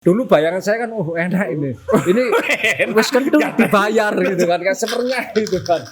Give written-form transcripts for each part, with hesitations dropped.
Dulu bayangan saya kan, enak ini. Ini wis kentung dibayar gitu kan, sepernya gitu kan.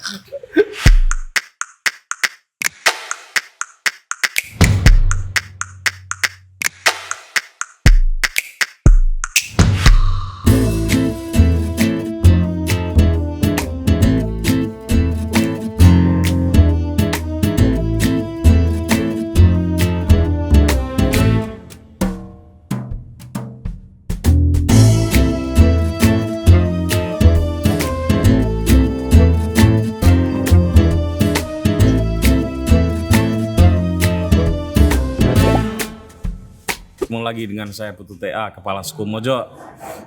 Ketemu lagi dengan saya Putu TA, Kepala Suku Mojo.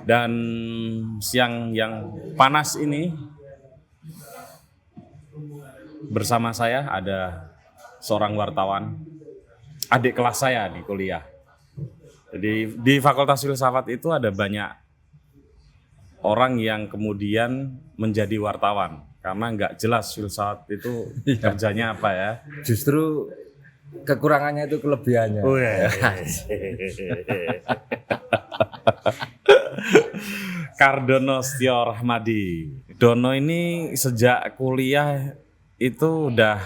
Dan siang yang panas ini bersama saya ada seorang wartawan, adik kelas saya di kuliah. Jadi di Fakultas Filsafat itu ada banyak orang yang kemudian menjadi wartawan karena nggak jelas filsafat itu kerjanya apa ya. Justru kekurangannya itu kelebihannya. Oh ya. Kardono Setio Rahmadi. Dono ini sejak kuliah itu udah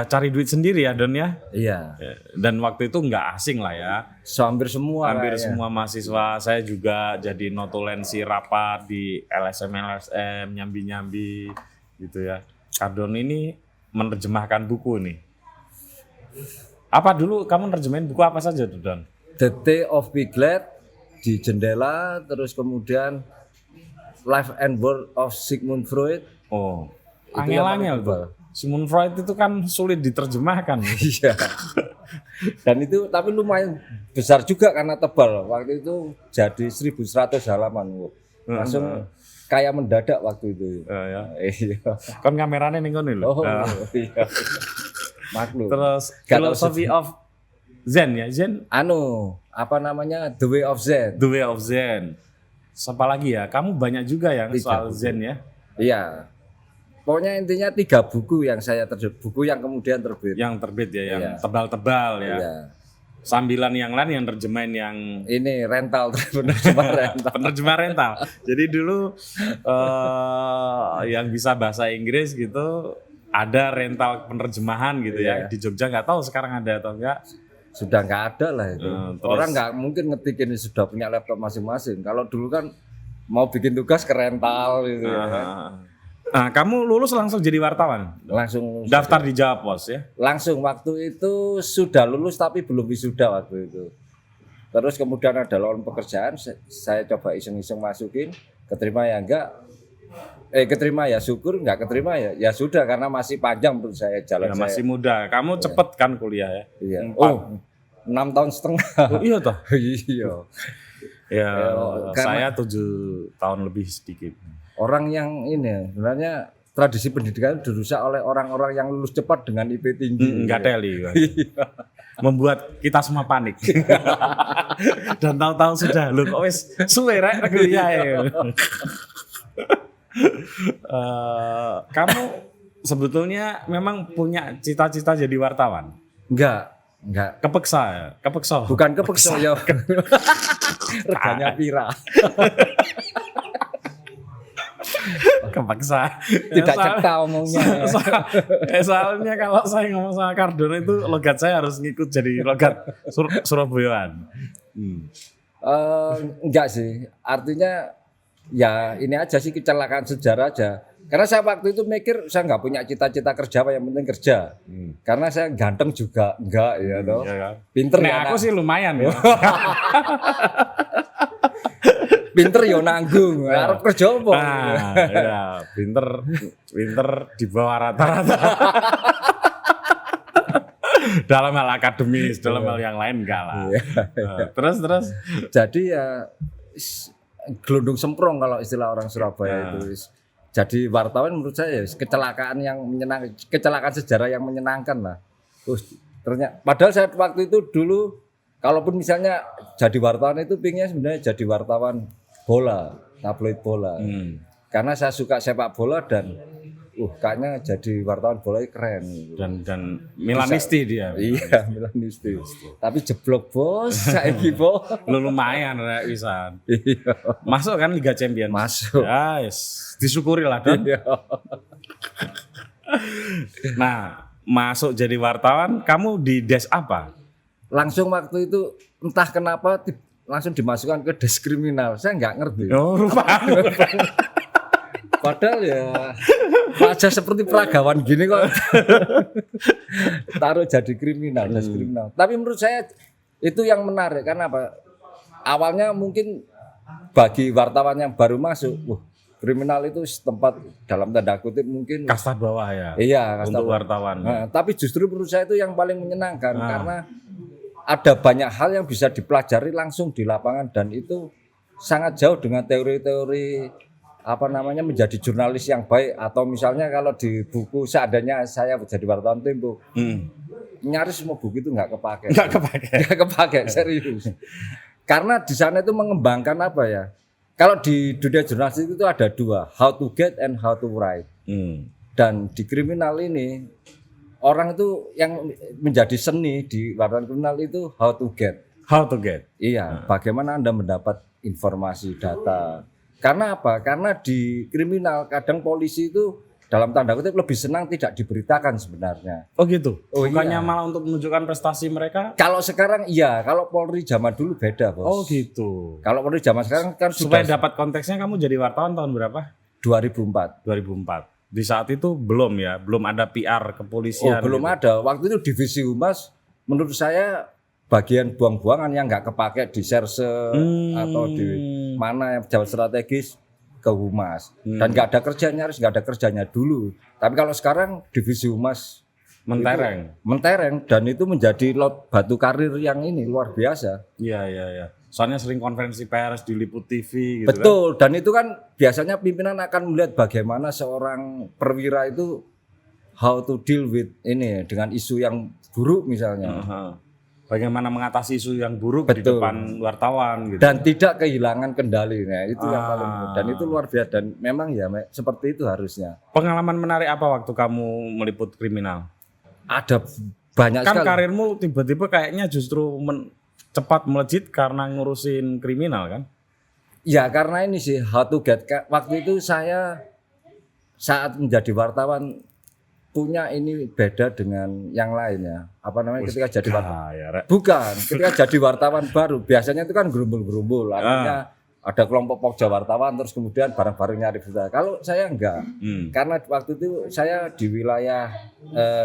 cari duit sendiri ya Don ya. Iya. Dan waktu itu nggak asing lah ya. Hampir semua. Hampir kayaknya. semua mahasiswa. Saya juga jadi notulensi rapat di LSM nyambi-nyambi gitu ya. Kardono ini menerjemahkan buku nih. Apa dulu kamu nerjemahin buku apa saja tuh Don? The Day of Piglet di Jendela, terus kemudian Life and Work of Sigmund Freud. Oh, Itu yang angel-angel paling tuh. Sigmund Freud itu kan sulit diterjemahkan. Iya. Dan itu tapi lumayan besar juga karena tebal. Waktu itu jadi 1.100 halaman. Langsung kayak mendadak waktu itu. Ya. Iya. Kan kameranya nih kan lho. Oh, iya. Maklum. Terus Gak tahu Philosophy of Zen ya, Zen, apa namanya? The Way of Zen. The Way of Zen. Siapa lagi ya? Kamu banyak juga yang 3 soal buku. Zen ya. Iya. Pokoknya intinya 3 buku yang saya buku yang kemudian terbit. Yang terbit ya, yang Iya. tebal-tebal ya. Iya. Sambilan yang lain yang terjemahin yang Ini rental penerjemah rental. penerjemah rental. Jadi dulu yang bisa bahasa Inggris gitu ada rental penerjemahan gitu ya. Iya. Di Jogja nggak tahu sekarang ada atau enggak. Sudah nggak ada lah itu. Terus- Orang nggak mungkin ngetik ini sudah punya laptop masing-masing. Kalau dulu kan mau bikin tugas ke rental gitu ya. kan. Nah, kamu lulus langsung jadi wartawan. Langsung Daftar di Jawa Pos ya. langsung waktu itu sudah lulus tapi belum wisuda waktu itu. Terus kemudian ada lowongan pekerjaan, saya coba iseng-iseng masukin, keterima ya enggak. Keterima ya syukur, enggak keterima ya sudah karena masih panjang menurut saya jalan Ya, saya. masih muda. Kamu cepet kan kuliah ya? Iya. 4. 6 tahun setengah. Oh, iya toh. Iya. Ya, karena- saya 7 tahun lebih sedikit. Orang yang ini sebenarnya tradisi pendidikan dirusak oleh orang-orang yang lulus cepat dengan IP tinggi. Enggak teli. Membuat kita semua panik. Dan tahu-tahu sudah lu kok wis suwe rek kuliah ya. Kamu sebetulnya memang punya cita-cita jadi wartawan? Enggak. Kepeksa ya? Kepeksa. Bukan kepeksa ya. Reganya pira. Kepeksa. Tidak cekta omongnya. Soalnya kalau saya ngomong sama Kardono itu logat saya harus ngikut jadi logat Surabayaan. Enggak sih. Artinya ya ini aja sih kecelakaan sejarah aja. Karena saya waktu itu mikir saya nggak punya cita-cita kerja, apa yang penting kerja. Karena saya ganteng juga enggak ya toh. Iya kan? Pinter Nah, ya. aku sih lumayan ya. Pinter ya nanggung. Arep kerja apa? Nah, ya, pinter di bawah rata-rata. Dalam hal akademis, dalam hal yang lain enggak lah. Terus. Jadi ya gelundung semprong kalau istilah orang Surabaya itu. Jadi wartawan menurut saya kecelakaan yang menyenangkan, kecelakaan sejarah yang menyenangkan lah. Ternyata padahal saya waktu itu dulu kalaupun misalnya jadi wartawan itu pinginnya sebenarnya jadi wartawan bola, tabloid bola. Karena saya suka sepak bola dan kayaknya jadi wartawan bola keren. Dan Milanisti dia. Iya, Milanisti. Tapi jeblok bos, saiki bos. Lu lumayan rek bisa. Iya, Masuk kan Liga Champions. masuk. Ya, yes. Disyukuri lah Don. Iya. Nah, masuk jadi wartawan, kamu di des apa? Langsung waktu itu entah kenapa langsung dimasukkan ke des kriminal. Saya nggak ngerti. Oh, rupanya. Padahal ya wajah seperti peragawan gini kok taruh jadi kriminal, des kriminal. Tapi menurut saya itu yang menarik karena apa? Awalnya mungkin bagi wartawan yang baru masuk, kriminal itu tempat dalam tanda kutip mungkin Kasta bawah ya. iya Untuk bawah. wartawan. Nah, tapi justru menurut saya itu yang paling menyenangkan karena ada banyak hal yang bisa dipelajari langsung di lapangan dan itu sangat jauh dengan teori-teori menjadi jurnalis yang baik atau misalnya kalau di buku seandainya saya jadi wartawan Tempo nyaris semua buku itu nggak kepake. Nggak kepake serius. Karena di sana itu mengembangkan apa ya? Kalau di dunia jurnalistik itu ada dua, how to get and how to write. Dan di kriminal ini orang itu yang menjadi seni di wartawan kriminal itu how to get. How to get. Iya, bagaimana Anda mendapat informasi data. Karena apa? Karena di kriminal kadang polisi itu dalam tanda kutip lebih senang tidak diberitakan sebenarnya. Oh gitu. Oh, Bukannya iya. malah untuk menunjukkan prestasi mereka? Kalau sekarang iya, kalau Polri zaman dulu beda, Bos. Oh gitu. Kalau Polri zaman sekarang kan Supaya sudah dapat konteksnya kamu jadi wartawan tahun berapa? 2004. 2004. Di saat itu belum ya, belum ada PR kepolisian. Belum gitu. ada. Waktu itu divisi humas menurut saya bagian buang-buangan yang nggak kepake di serse atau di mana yang pejabat strategis ke humas dan nggak ada kerjanya, harus nggak ada kerjanya dulu. Tapi kalau sekarang divisi humas mentereng dan itu menjadi lot batu karir yang ini luar biasa. Iya. Soalnya sering konferensi pers diliput TV gitu. Betul, dan itu kan biasanya pimpinan akan melihat bagaimana seorang perwira itu how to deal with ini dengan isu yang buruk misalnya. Bagaimana mengatasi isu yang buruk di Betul. depan wartawan gitu. Dan tidak kehilangan kendalinya, itu yang paling dan itu luar biasa dan memang ya seperti itu harusnya. Pengalaman menarik apa waktu kamu meliput kriminal? Ada banyak Kan sekali. karirmu tiba-tiba kayaknya justru cepat melejit karena ngurusin kriminal kan? Ya karena ini sih how to get. Waktu itu saya saat menjadi wartawan punya ini beda dengan yang lainnya. Ketika jadi wartawan. Bukan, ketika jadi wartawan baru biasanya itu kan gerumbul-gerumbul. Artinya ada kelompok pokja wartawan terus kemudian bareng-bareng nyari berita. Kalau saya enggak. Karena waktu itu saya di wilayah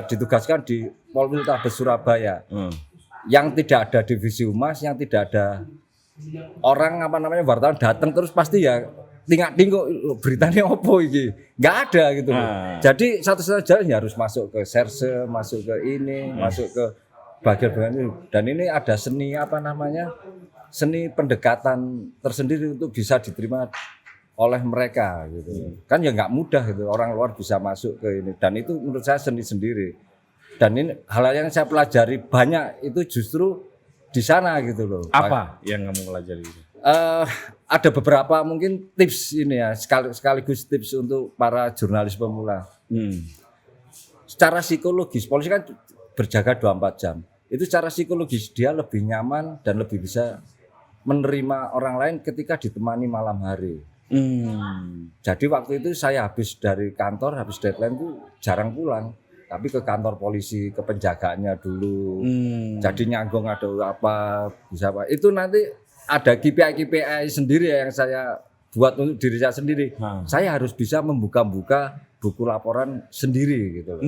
ditugaskan di Polrestabes Surabaya. Yang tidak ada divisi humas, yang tidak ada orang wartawan datang terus pasti ya tinggal beritanya opo iki. Enggak ada gitu loh. Jadi satu-satunya jalan ya harus masuk ke serse, masuk ke ini, masuk ke bagian-bagian itu. Dan ini ada seni seni pendekatan tersendiri untuk bisa diterima oleh mereka gitu. Kan ya enggak mudah gitu orang luar bisa masuk ke ini dan itu menurut saya seni sendiri. Dan ini hal yang saya pelajari banyak itu justru di sana gitu loh. Apa yang kamu pelajari? Ada beberapa mungkin tips ini ya sekaligus tips untuk para jurnalis pemula. Secara psikologis polisi kan berjaga 24 jam. Itu secara psikologis dia lebih nyaman dan lebih bisa menerima orang lain ketika ditemani malam hari. Jadi waktu itu saya habis dari kantor, habis deadline tuh jarang pulang. Tapi ke kantor polisi, ke penjagaannya dulu. Jadi nyanggung ada apa, bisa apa. Itu nanti ada KPI sendiri yang saya buat untuk diri saya sendiri. Saya harus bisa membuka-buka buku laporan sendiri gitu.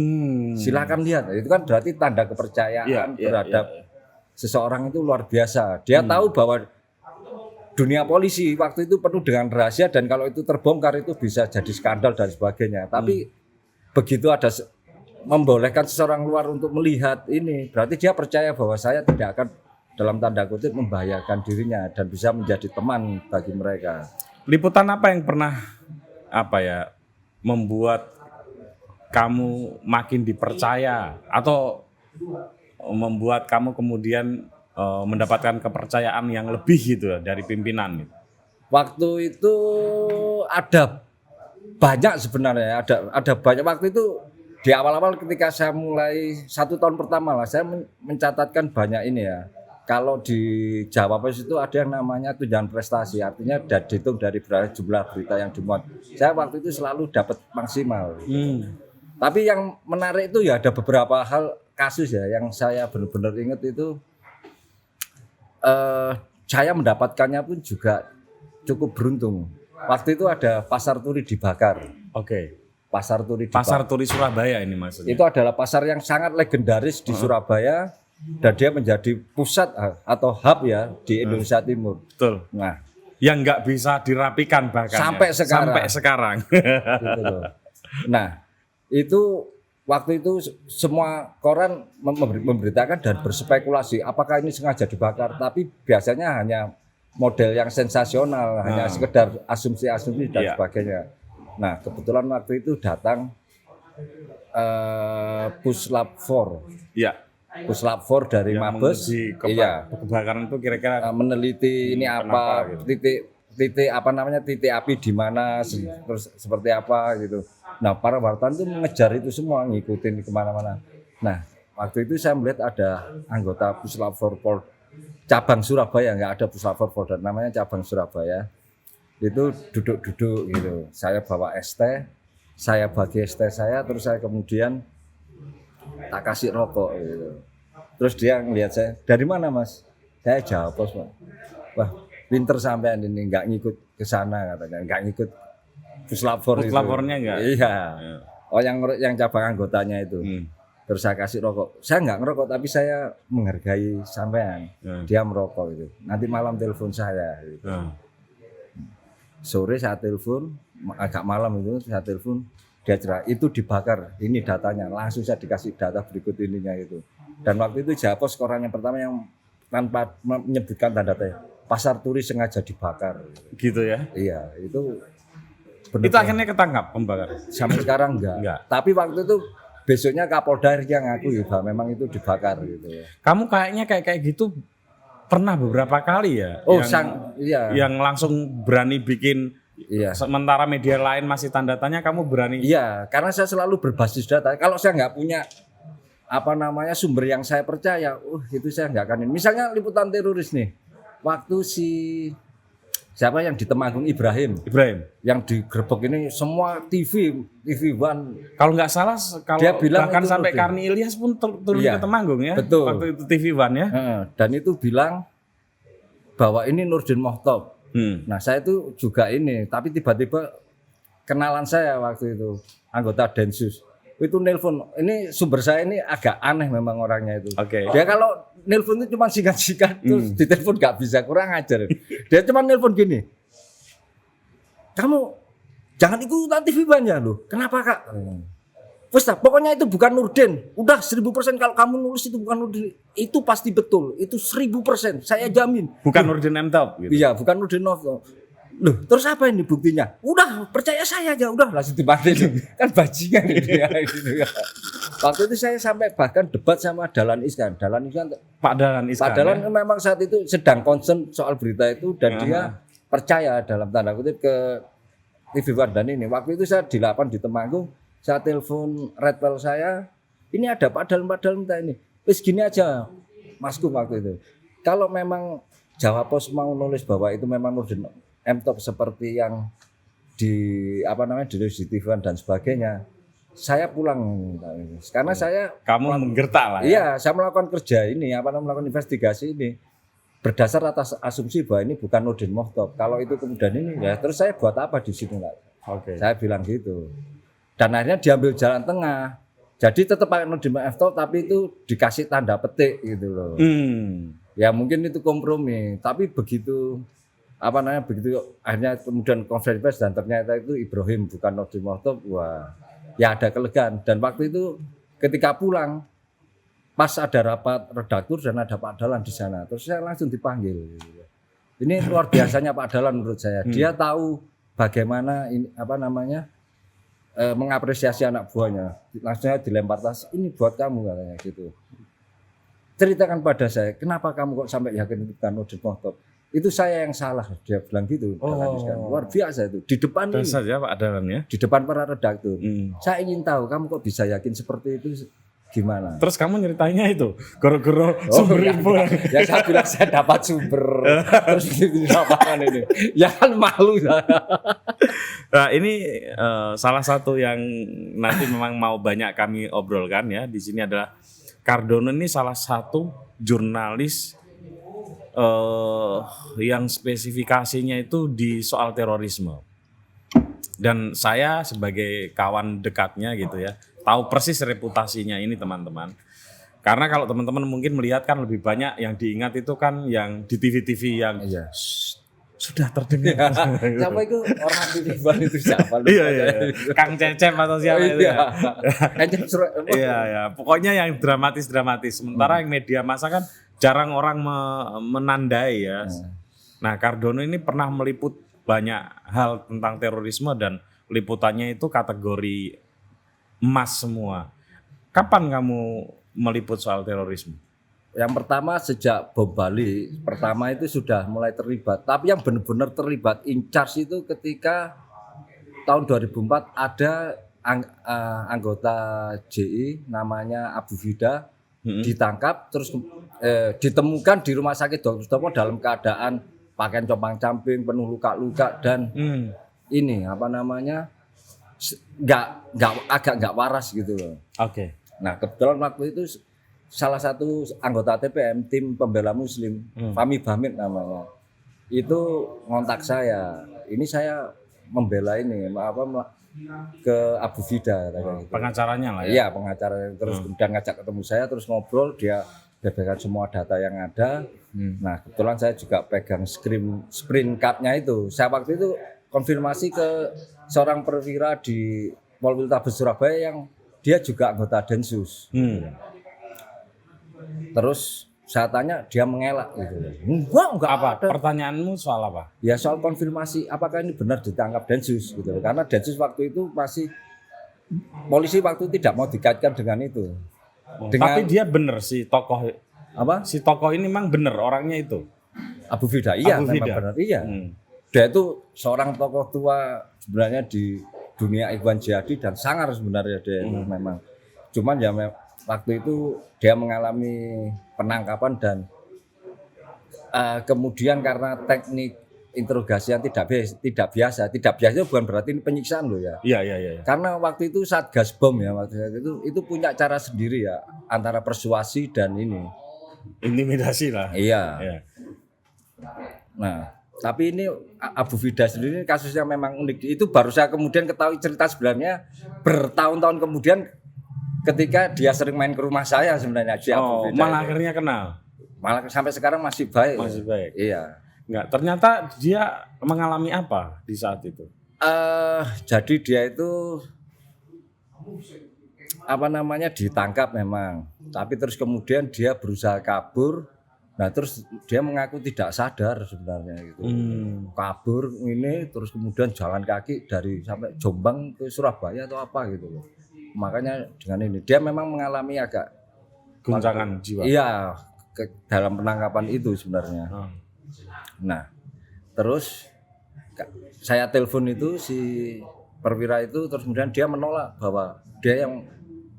Silakan lihat. Itu kan berarti tanda kepercayaan terhadap seseorang itu luar biasa. Dia tahu bahwa dunia polisi waktu itu penuh dengan rahasia dan kalau itu terbongkar itu bisa jadi skandal dan sebagainya. Tapi begitu ada membolehkan seseorang luar untuk melihat ini, berarti dia percaya bahwa saya tidak akan dalam tanda kutip membahayakan dirinya dan bisa menjadi teman bagi mereka. Liputan apa yang pernah membuat kamu makin dipercaya atau membuat kamu kemudian mendapatkan kepercayaan yang lebih gitu dari pimpinan gitu? Waktu itu ada banyak sebenarnya, ada banyak. Waktu itu di awal-awal ketika saya mulai 1 tahun pertama lah, saya mencatatkan banyak ini ya. Kalau di Jawa Pos itu ada yang namanya tunjangan prestasi, artinya dihitung dari jumlah berita yang dimuat. Saya waktu itu selalu dapat maksimal. Tapi yang menarik itu ya ada beberapa hal kasus ya yang saya benar-benar ingat itu. Saya mendapatkannya pun juga cukup beruntung. Waktu itu ada pasar turi dibakar. Oke. Pasar turi Pasar turi Surabaya ini maksudnya. itu adalah pasar yang sangat legendaris di Surabaya dan dia menjadi pusat atau hub ya di Indonesia Timur. Betul. Nah, Yang nggak bisa dirapikan bahkan Sampai ya. sekarang. Sampai sekarang. gitu loh. Nah, itu waktu itu semua koran memberitakan dan berspekulasi apakah ini sengaja dibakar, tapi biasanya hanya model yang sensasional, hanya sekedar asumsi-asumsi dan sebagainya. Nah, kebetulan waktu itu datang Puslap 4. Iya. Puslap 4 dari Yang Mabes. Iya. Kebakaran itu kira-kira Meneliti ini apa, gitu. titik apa namanya, titik api di mana, terus seperti apa gitu. Nah, para wartawan itu mengejar itu semua, ngikutin kemana-mana. Nah, waktu itu saya melihat ada anggota Puslap 4 cabang Surabaya, nggak ada Puslap 4 Polda, namanya cabang Surabaya. Itu duduk-duduk gitu. Saya bawa es teh, saya bagi es teh saya, terus saya kemudian tak kasih rokok gitu. Terus dia ngelihat saya, dari mana Mas? Saya jawab, Pak. Wah, pinter sampean ini, nggak ngikut ke sana katanya, nggak ngikut Puslap 4 itu. Puslapornya nggak? Iya. Oh, yang cabang anggotanya itu. Terus saya kasih rokok. Saya nggak ngerokok, tapi saya menghargai sampean. Dia merokok itu. Nanti malam telepon saya. Gitu. Sore saya telepon, agak malam itu saya telepon, dia cerah itu dibakar, ini datanya, langsung saya dikasih data berikut ininya itu. Dan waktu itu Jawa Pos koran yang pertama yang tanpa menyebutkan tanda-tanda, pasar turi sengaja dibakar. Gitu ya? Iya, itu benar. Itu akhirnya ketangkap pembakar? Sampai sekarang enggak. Tapi waktu itu besoknya Kapolda yang ngaku ya bahwa memang itu dibakar gitu ya. Kamu kayaknya kayak gitu pernah beberapa kali ya? Oh, iya. Yang langsung berani bikin, sementara media lain masih tanda tanya, kamu berani? Iya, karena saya selalu berbasis data. Kalau saya nggak punya sumber yang saya percaya, itu saya nggak akan. Misalnya liputan teroris nih, waktu siapa yang di Temanggung, Ibrahim yang digerebek ini, semua TV One. Kalau nggak salah, dia bilang bahkan sampai Karni Ilyas pun turun ke Temanggung ya. Betul. Waktu itu TV One ya. Dan itu bilang bahwa ini Nurdin Mohtop. Nah, saya itu juga ini, tapi tiba-tiba kenalan saya waktu itu anggota Densus itu nelpon. Ini sumber saya ini agak aneh memang orangnya itu. Dia kalau nelpon itu cuma singkat-singkat, terus ditelepon nggak bisa, kurang ajar. Dia cuma nelpon gini, kamu jangan ikutan TV banyak loh. Kenapa Kak? Pokoknya itu bukan Nurdin. Udah 1000% kalau kamu nulis itu bukan Nurdin, itu pasti betul. Itu 1000%, saya jamin. Bukan Nurdin M-Top gitu. Iya, bukan Nurdin M-Top. Loh, terus apa ini buktinya? Udah, percaya saya aja, udah langsung dimatiin. Kan bajingan gitu ya. Waktu itu saya sampai bahkan debat sama Dahlan Iskan. Pak Dahlan Iskan. Pak Dahlan memang saat itu sedang concern soal berita itu dan dia percaya dalam tanda kutip ke TV Wardan ini. Waktu itu saya di Temanggung, saya telepon Redwell saya, ini ada Pak Dahlan minta ini. Wis gini aja, Masku waktu itu. Kalau memang Jawa Pos mau nulis bahwa itu memang Nurdin M-Top seperti yang di di TV dan sebagainya, saya pulang karena kamu menggertak lah. Iya, saya melakukan kerja ini, melakukan investigasi ini berdasar atas asumsi bahwa ini bukan Nurdin Mohtop. Kalau itu kemudian ini ya, terus saya buat apa di sini lah? Saya bilang gitu. Dan akhirnya diambil jalan tengah. Jadi tetap pakai Nurdin M-Top tapi itu dikasih tanda petik gitu loh. Ya mungkin itu kompromi, tapi begitu akhirnya kemudian konferensi pers dan ternyata itu Ibrahim bukan Nurdin Mohtop, wah ya ada kelegaan. Dan waktu itu ketika pulang pas ada rapat redaktur dan ada Pak Dahlan di sana, terus saya langsung dipanggil. Ini luar biasanya Pak Dahlan menurut saya. Dia tahu bagaimana ini mengapresiasi anak buahnya. Langsung dilempar tas, ini buat kamu katanya gitu. Ceritakan pada saya, kenapa kamu kok sampai yakin itu bukan Nurdin Mohtop? itu saya yang salah, dia bilang gitu. Dahlan Iskan. Luar biasa itu di depan Terus ini, saja Pak Dahlan ya. di depan para redaktur. Hmm. Saya ingin tahu kamu kok bisa yakin seperti itu gimana? Terus kamu nyeritainnya itu goro-goro sumber info. Ya saya bilang saya dapat sumber terus di lapangan ini. Ya kan malu saya. Nah, ini salah satu yang nanti memang mau banyak kami obrolkan ya. Di sini adalah Cardone ini salah satu jurnalis yang spesifikasinya itu di soal terorisme. Dan saya sebagai kawan dekatnya gitu ya, tahu persis reputasinya ini teman-teman. Karena kalau teman-teman mungkin melihat kan lebih banyak yang diingat itu kan yang di TV-TV yang Iya. sudah terdengar. Siapa itu orang titipan itu siapa? Iya. Kang Cecep atau siapa itu ya. Iya ya, pokoknya yang dramatis. Sementara yang media massa kan jarang orang menandai ya. Nah, Cardone ini pernah meliput banyak hal tentang terorisme dan liputannya itu kategori emas semua. Kapan kamu meliput soal terorisme? Yang pertama sejak bom Bali, pertama itu sudah mulai terlibat. Tapi yang benar-benar terlibat in charge itu ketika tahun 2004 ada anggota JI namanya Abu Fida ditangkap terus ditemukan di rumah sakit Dr. Sutomo dalam keadaan pakaian compang-camping penuh luka-luka dan ini apa namanya agak waras gitu loh. Oke. Nah kebetulan waktu itu salah satu anggota TPM tim pembela Muslim Fahmi Bahmid namanya itu ngontak saya. Ini saya membela ini ke Abu Fida gitu. Pengacaranya lah ya. Iya, pengacara terus kemudian ngajak ketemu saya terus ngobrol, dia beberkan semua data yang ada. Nah, kebetulan saya juga pegang sprint card-nya itu. Saya waktu itu konfirmasi ke seorang perwira di Polrestabes Surabaya yang dia juga anggota Densus. Terus saya tanya, dia mengelak gitu. Enggak Apa? ada. Pertanyaanmu soal apa? Ya soal konfirmasi apakah ini benar ditangkap Densus gitu. Karena Densus waktu itu masih polisi waktu itu tidak mau dikaitkan dengan itu. Tapi dia benar si tokoh Apa? si tokoh ini memang benar orangnya itu. Abu Fida. Iya, Abu memang Fida. benar. Iya. Dia itu seorang tokoh tua sebenarnya di dunia Ikhwan Jihadi dan sangar sebenarnya dia itu memang. Cuman ya waktu itu dia mengalami penangkapan dan kemudian karena teknik interogasi yang tidak biasa bukan berarti ini penyiksaan loh ya. Iya. Karena waktu itu Satgas Bom ya waktu itu punya cara sendiri ya antara persuasi dan ini. Intimidasi lah. Iya. Iya. Nah, tapi ini Abu Fida sendiri kasusnya memang unik. Itu baru saya kemudian ketahui cerita sebenarnya bertahun-tahun kemudian ketika dia sering main ke rumah saya sebenarnya si Abu Fida. Malah itu. akhirnya kenal. Malah sampai sekarang masih baik. Masih baik. Iya. Enggak, ternyata dia mengalami apa di saat itu? Jadi dia itu ditangkap memang, tapi terus kemudian dia berusaha kabur. Nah terus dia mengaku tidak sadar sebenarnya gitu. Kabur ini terus kemudian jalan kaki dari sampai Jombang ke Surabaya atau apa gitu loh. Makanya dengan ini dia memang mengalami agak Guncangan jiwa. Iya, dalam penangkapan itu sebenarnya. Nah, terus saya telepon itu si perwira itu terus kemudian dia menolak bahwa dia yang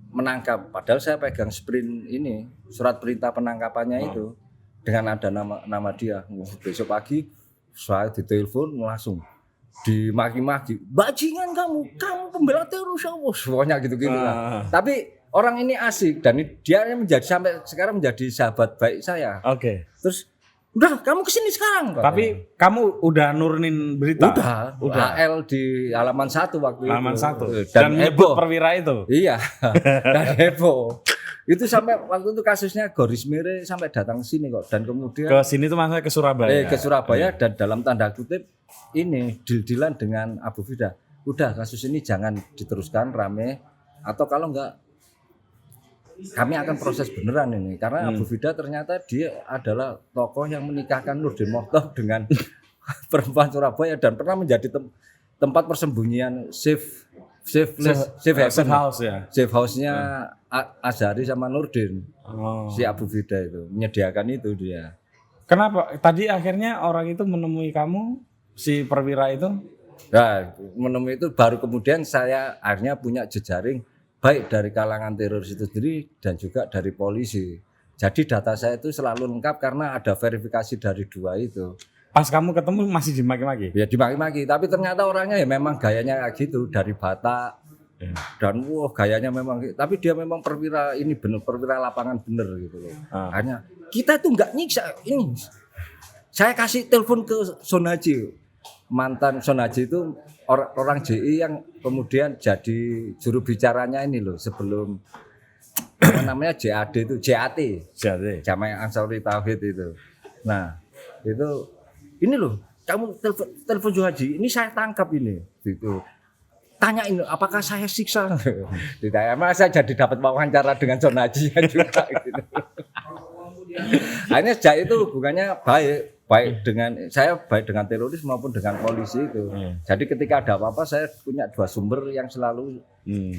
menangkap. Padahal saya pegang sprint ini, surat perintah penangkapannya itu dengan ada nama dia. Besok pagi saya ditelepon langsung dimaki-maki. Bajingan kamu pembela teroris semuanya gitu-gitu lah. Tapi orang ini asik dan dia menjadi sampai sekarang menjadi sahabat baik saya. Oke. Terus udah kamu kesini sekarang. Tapi kamu udah nurunin berita? Udah. HL di halaman 1 waktu Halaman itu. 1. Dan menyebut perwira itu? Iya. Dan heboh. Itu sampai waktu itu kasusnya Goris Mire sampai datang ke sini kok. Dan kemudian ke sini tuh maksudnya ke Surabaya. Ke Surabaya dan dalam tanda kutip ini deal-dealan dengan Abu Fida. Udah kasus ini jangan diteruskan rame atau kalau enggak kami akan proses beneran ini karena Abu Fida ternyata dia adalah tokoh yang menikahkan Nurdin Mokhtar dengan perempuan Surabaya dan pernah menjadi tempat persembunyian safe house ya. Safe house-nya Azhari sama Nurdin. Si Abu Fida itu menyediakan itu dia. Kenapa? Tadi akhirnya orang itu menemui kamu, si perwira itu? Nah, menemui itu baru kemudian saya akhirnya punya jejaring baik dari kalangan teroris itu sendiri dan juga dari polisi. Jadi data saya itu selalu lengkap karena ada verifikasi dari dua itu. Pas kamu ketemu masih dimaki-maki? Ya dimaki-maki, tapi ternyata orangnya ya memang gayanya kayak gitu, dari Batak. Dan gayanya memang, tapi dia memang perwira ini bener, perwira lapangan bener gitu loh. Hanya kita tuh nggak nyiksa ini. Saya kasih telepon ke Sonaji, mantan Sonaji itu orang JI yang kemudian jadi juru bicaranya ini loh sebelum apa namanya JAD itu JAT, Jamaah Ansarul Tauhid itu. Nah itu ini loh, kamu telepon Sonaji, ini saya tangkap ini, gitu. Tanyain apakah saya siksa? Tidak, emang saya jadi dapat wawancara dengan Sonaji juga gitu. Akhirnya sejak itu hubungannya baik dengan teroris maupun dengan polisi itu. Jadi ketika ada apa-apa saya punya dua sumber yang selalu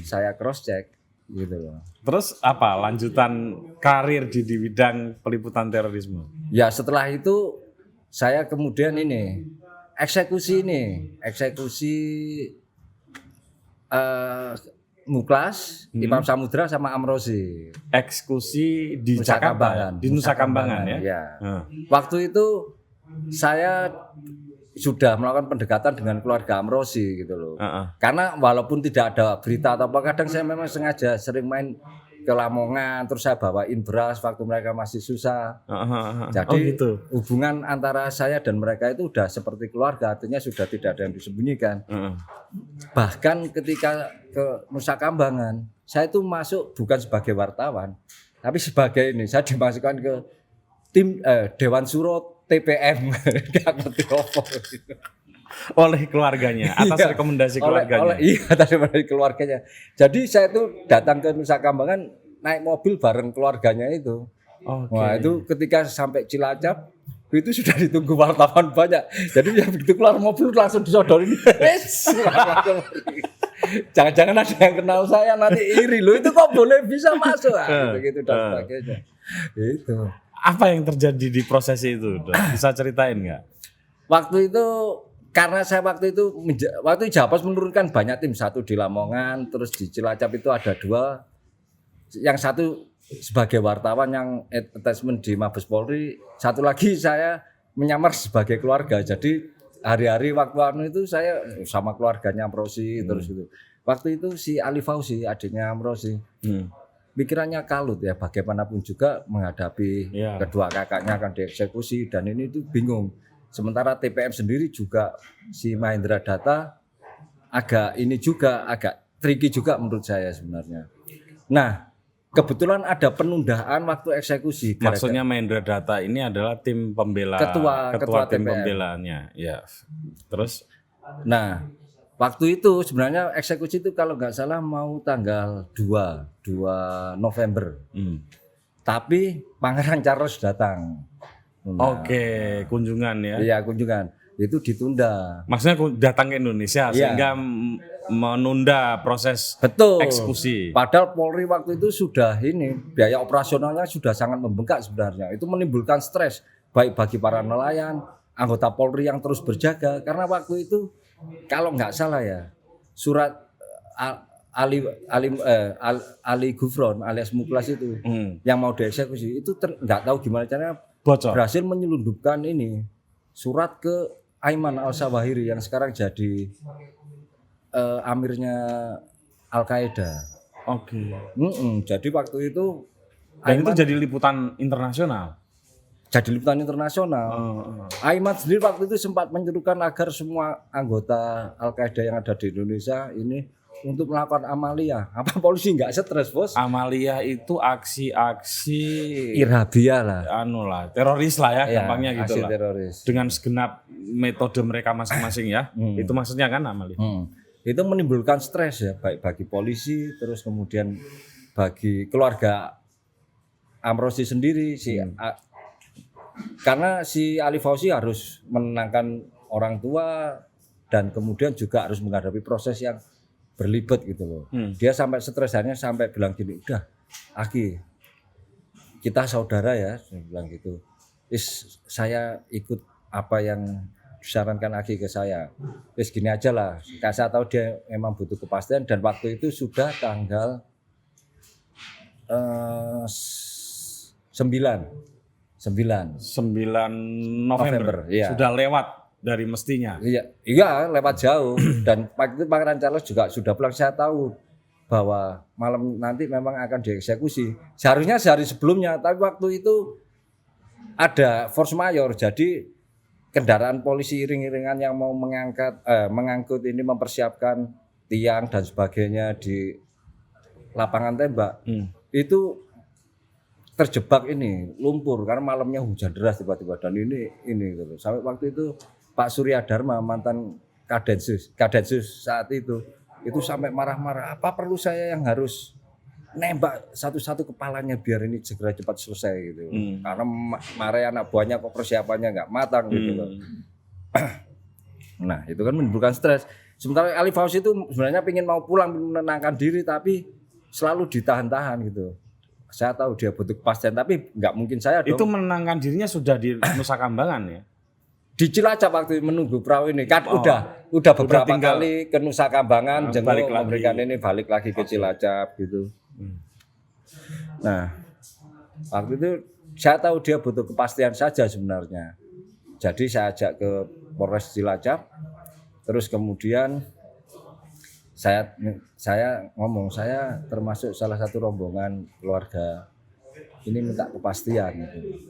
saya cross check gitu loh. Terus apa lanjutan karir di bidang peliputan terorisme? Ya setelah itu saya kemudian eksekusi Muklas, Imam Samudra sama Amrozi. Eksekusi di Nusa Jakarta, Kambangan. di Nusa Kambangan ya. Ya. Waktu itu saya sudah melakukan pendekatan dengan keluarga Amrozi gitu loh. Karena walaupun tidak ada berita atau apa, kadang saya memang sengaja sering main ke Lamongan, terus saya bawain beras waktu mereka masih susah. Jadi gitu. Hubungan antara saya dan mereka itu udah seperti keluarga, artinya sudah tidak ada yang disembunyikan. Bahkan ketika ke Nusa Kambangan, saya itu masuk bukan sebagai wartawan, tapi sebagai ini, saya dimasukkan ke tim Dewan Suro TPM. Oleh keluarganya, atas rekomendasi keluarganya. Atas rekomendasi keluarganya. Jadi saya itu datang ke Nusa Kambangan naik mobil bareng keluarganya itu. Wah itu ketika sampai Cilacap itu sudah ditunggu wartawan banyak. Jadi ya begitu keluar mobil langsung disodorin. Jangan-jangan ada yang kenal saya nanti iri loh, itu kok boleh bisa masuk gitu dan sebagainya. Itu. Apa yang terjadi di proses itu? Bisa ceritain nggak? Waktu itu karena saya waktu Japos menurunkan banyak tim, satu di Lamongan, terus di Cilacap itu ada dua, yang satu sebagai wartawan yang attachment di Mabes Polri, satu lagi saya menyamar sebagai keluarga. Jadi hari-hari waktu itu saya sama keluarganya Amrozi terus itu. Waktu itu si Ali Fauzi adiknya Amrozi, pikirannya kalut ya, bagaimanapun juga menghadapi kedua kakaknya akan dieksekusi dan ini tuh bingung. Sementara TPM sendiri juga si Mahendra Data agak tricky juga menurut saya sebenarnya. Nah, kebetulan ada penundaan waktu eksekusi. Maksudnya Mahendra Data ini adalah tim pembela, ketua tim pembelaannya. Ya. Terus? Nah, waktu itu sebenarnya eksekusi itu kalau nggak salah mau tanggal 2 November. Tapi Pangeran Charles datang. Oke, kunjungan ya? Iya, kunjungan. Itu ditunda. Maksudnya datang ke Indonesia sehingga menunda proses eksekusi. Padahal Polri waktu itu sudah biaya operasionalnya sudah sangat membengkak sebenarnya. Itu menimbulkan stres baik bagi para nelayan, anggota Polri yang terus berjaga. Karena waktu itu kalau nggak salah ya, surat Ali Gufron alias Muklas itu yang mau dieksekusi itu nggak tahu gimana caranya bocor. Berhasil menyelundupkan surat ke Aiman Al-Sawahiri yang sekarang jadi amirnya Al-Qaeda. Oke. Jadi waktu itu dan itu jadi liputan internasional. Aiman sendiri waktu itu sempat menyerukan agar semua anggota Al-Qaeda yang ada di Indonesia ini untuk melakukan amaliyah. Apa polisi nggak stres, Bos? Amaliyah itu aksi-aksi irhabiah lah. Teroris lah ya, gampangnya gitu lah. Teroris. Dengan segenap metode mereka masing-masing ya. Itu maksudnya kan amaliyah. Itu menimbulkan stres ya, baik bagi polisi, terus kemudian bagi keluarga Amrozi sendiri karena si Ali Fauzi harus menenangkan orang tua dan kemudian juga harus menghadapi proses yang berlibat gitu loh. Dia sampai stresannya sampai bilang gini, udah Aki, kita saudara ya, saya bilang gitu. saya ikut apa yang disarankan Agi ke saya. Gini aja lah. Saya tahu dia memang butuh kepastian dan waktu itu sudah tanggal 9 November. Iya. Sudah lewat dari mestinya. Iya lewat jauh dan waktu itu Pangeran Charles juga sudah pulang. Saya tahu bahwa malam nanti memang akan dieksekusi. Seharusnya sehari sebelumnya, tapi waktu itu ada force majeure. Jadi kendaraan polisi iring-iringan yang mau mengangkut ini mempersiapkan tiang dan sebagainya di lapangan tembak. Itu terjebak ini lumpur karena malamnya hujan deras tiba-tiba dan ini gitu. Sampai waktu itu Pak Surya Dharma mantan Kadensus saat itu sampai marah-marah, apa perlu saya yang harus nembak satu-satu kepalanya biar ini segera cepat selesai gitu. Karena marah anak buahnya kok persiapannya nggak matang gitu loh. Nah itu kan menimbulkan stres. Sementara Ali Fauzi itu sebenarnya pengen mau pulang menenangkan diri tapi selalu ditahan-tahan gitu. Saya tahu dia butuh kepastian tapi nggak mungkin saya dong. Itu menenangkan dirinya sudah di Nusa Kambangan ya? Di Cilacap waktu menunggu perahu ini kan udah beberapa kali ke Nusa Kambangan jenguk memberikan ini balik lagi ke Cilacap gitu. Nah waktu itu saya tahu dia butuh kepastian saja sebenarnya. Jadi saya ajak ke Polres Cilacap, terus kemudian saya ngomong, saya termasuk salah satu rombongan keluarga ini minta kepastian gitu.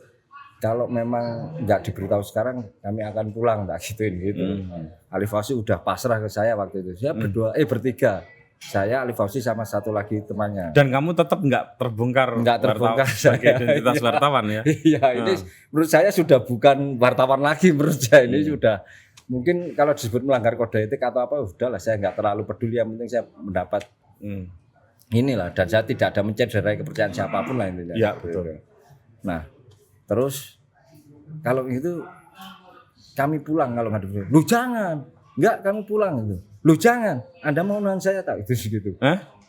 Kalau memang nggak diberitahu sekarang kami akan pulang tak gituin gitu. Ali Fauzi udah pasrah ke saya waktu itu. Saya bertiga. Saya, Ali Fauzi sama satu lagi temannya. Dan kamu tetap nggak terbongkar sebagai identitas wartawan ya? Iya, ini menurut saya sudah bukan wartawan lagi menurut saya ini sudah. Mungkin kalau disebut melanggar kode etik atau apa, udahlah saya nggak terlalu peduli. Yang penting saya mendapat inilah dan saya tidak ada mencederai kepercayaan siapapun lah intinya. Iya betul. Nah, terus kalau itu kami pulang kalau nggak diberi. Lu jangan, nggak kamu pulang itu. Lu jangan, Anda mau nahan saya tak itu segitu.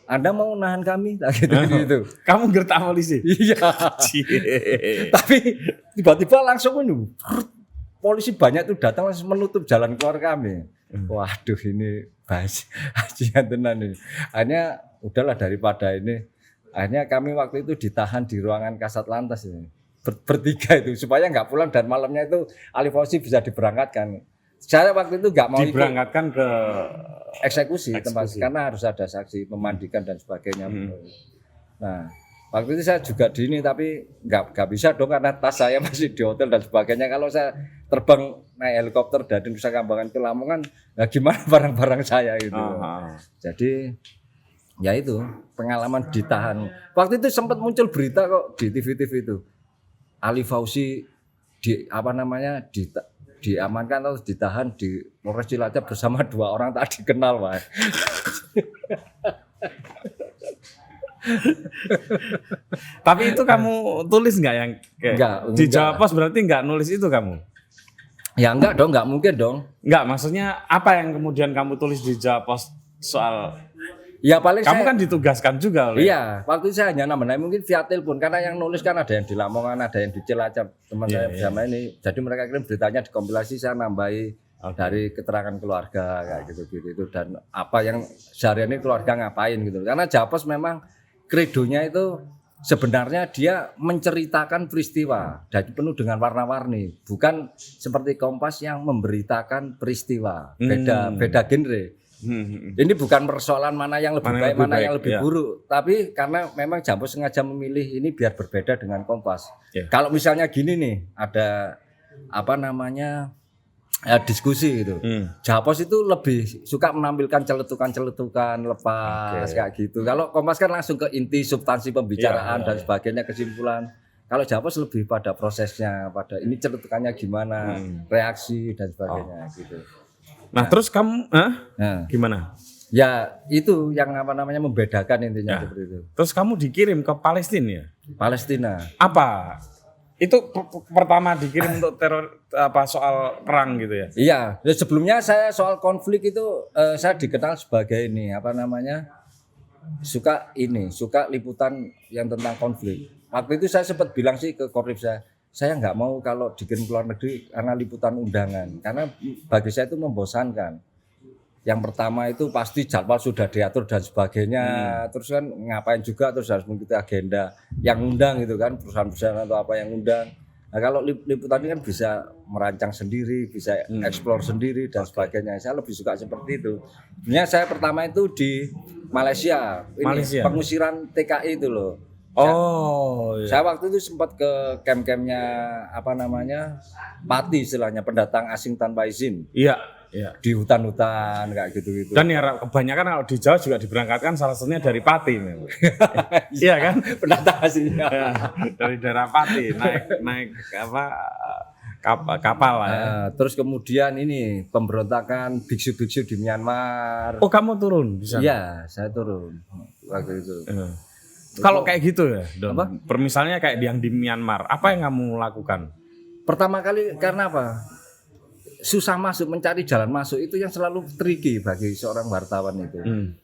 Anda mau nahan kami tak gitu. Kamu gertak polisi? Iya. Tapi tiba-tiba langsung ini. Polisi banyak tuh datang langsung menutup jalan keluar kami. Waduh ini bajingan tenan ini. Akhirnya udahlah daripada ini. Akhirnya kami waktu itu ditahan di ruangan Kasat Lantas ini. Bertiga itu supaya nggak pulang dan malamnya itu Ali Fauzi bisa diberangkatkan. Saya waktu itu nggak mau diberangkatkan ke eksekusi tempat karena harus ada saksi memandikan dan sebagainya. Nah waktu itu saya juga di ini tapi nggak bisa dong karena tas saya masih di hotel dan sebagainya. Kalau saya terbang naik helikopter dari Nusa Kambangan ke Lamongan, nah gimana barang-barang saya gitu. Jadi ya itu pengalaman ditahan. Waktu itu sempat muncul berita kok di TV-TV itu. Ali Fauzi diamankan atau ditahan di Polres Cilacap bersama 2 orang tak dikenal, Pak. Tapi itu kamu tulis nggak yang di Jawa Pos berarti nggak nulis itu kamu? Ya enggak dong, nggak mungkin dong. Enggak, maksudnya apa yang kemudian kamu tulis di Jawa Pos soal? Ya paling kamu kan ditugaskan juga oleh. Iya, waktu itu saya hanya nambah mungkin via telepon karena yang nulis kan ada yang di Lamongan, ada yang di Cilacap teman saya bersama ini. Jadi mereka kirim beritanya dikompilasi, saya nambahi dari keterangan keluarga kayak gitu itu dan apa yang seharian ini keluarga ngapain gitu. Karena Jawa Pos memang kredonya itu sebenarnya dia menceritakan peristiwa dan penuh dengan warna-warni, bukan seperti Kompas yang memberitakan peristiwa. Beda genre. Ini bukan persoalan mana yang lebih baik, mana yang lebih buruk, tapi karena memang Jawa Pos sengaja memilih ini biar berbeda dengan Kompas. Kalau misalnya gini nih, ada diskusi gitu. Jawa Pos itu lebih suka menampilkan celetukan-celetukan lepas kayak gitu. Kalau Kompas kan langsung ke inti substansi pembicaraan dan sebagainya, kesimpulan. Kalau Jawa Pos lebih pada prosesnya, pada ini celetukannya gimana, reaksi dan sebagainya gitu. Nah, terus kamu gimana? Ya itu yang membedakan intinya seperti itu. Terus kamu dikirim ke Palestina ya? Palestina. Apa? Itu pertama dikirim untuk soal perang gitu ya? Iya, sebelumnya saya soal konflik itu saya dikenal sebagai ini suka liputan yang tentang konflik. Waktu itu saya sempat bilang sih ke korip saya saya nggak mau kalau dikirim ke luar negeri karena liputan undangan, karena bagi saya itu membosankan. Yang pertama itu pasti jadwal sudah diatur dan sebagainya, terus kan ngapain juga, terus harus mengikuti agenda yang undang gitu kan, perusahaan-perusahaan atau apa yang undang. Nah kalau liputan ini kan bisa merancang sendiri, bisa eksplor sendiri dan sebagainya. Saya lebih suka seperti itu. Sebenarnya saya pertama itu di Malaysia, ini pengusiran TKI itu loh. Oh, Saya waktu itu sempat ke camp-campnya apa namanya, Pati istilahnya, pendatang asing tanpa izin. Iya, iya. Di hutan-hutan kayak gitu-gitu. Dan ya kebanyakan kalau di Jawa juga diberangkatkan salah satunya dari Pati. Iya kan? Pendatang asingnya. Dari daerah Pati naik apa kapal lah ya. Terus kemudian ini pemberontakan biksu-biksu di Myanmar. Oh, kamu turun di sana? Iya, saya turun waktu itu. Kalau kayak gitu ya, Don. Apa? Misalnya kayak yang di Myanmar, apa yang kamu lakukan? Pertama kali karena apa? Susah masuk, mencari jalan masuk itu yang selalu tricky bagi seorang wartawan itu.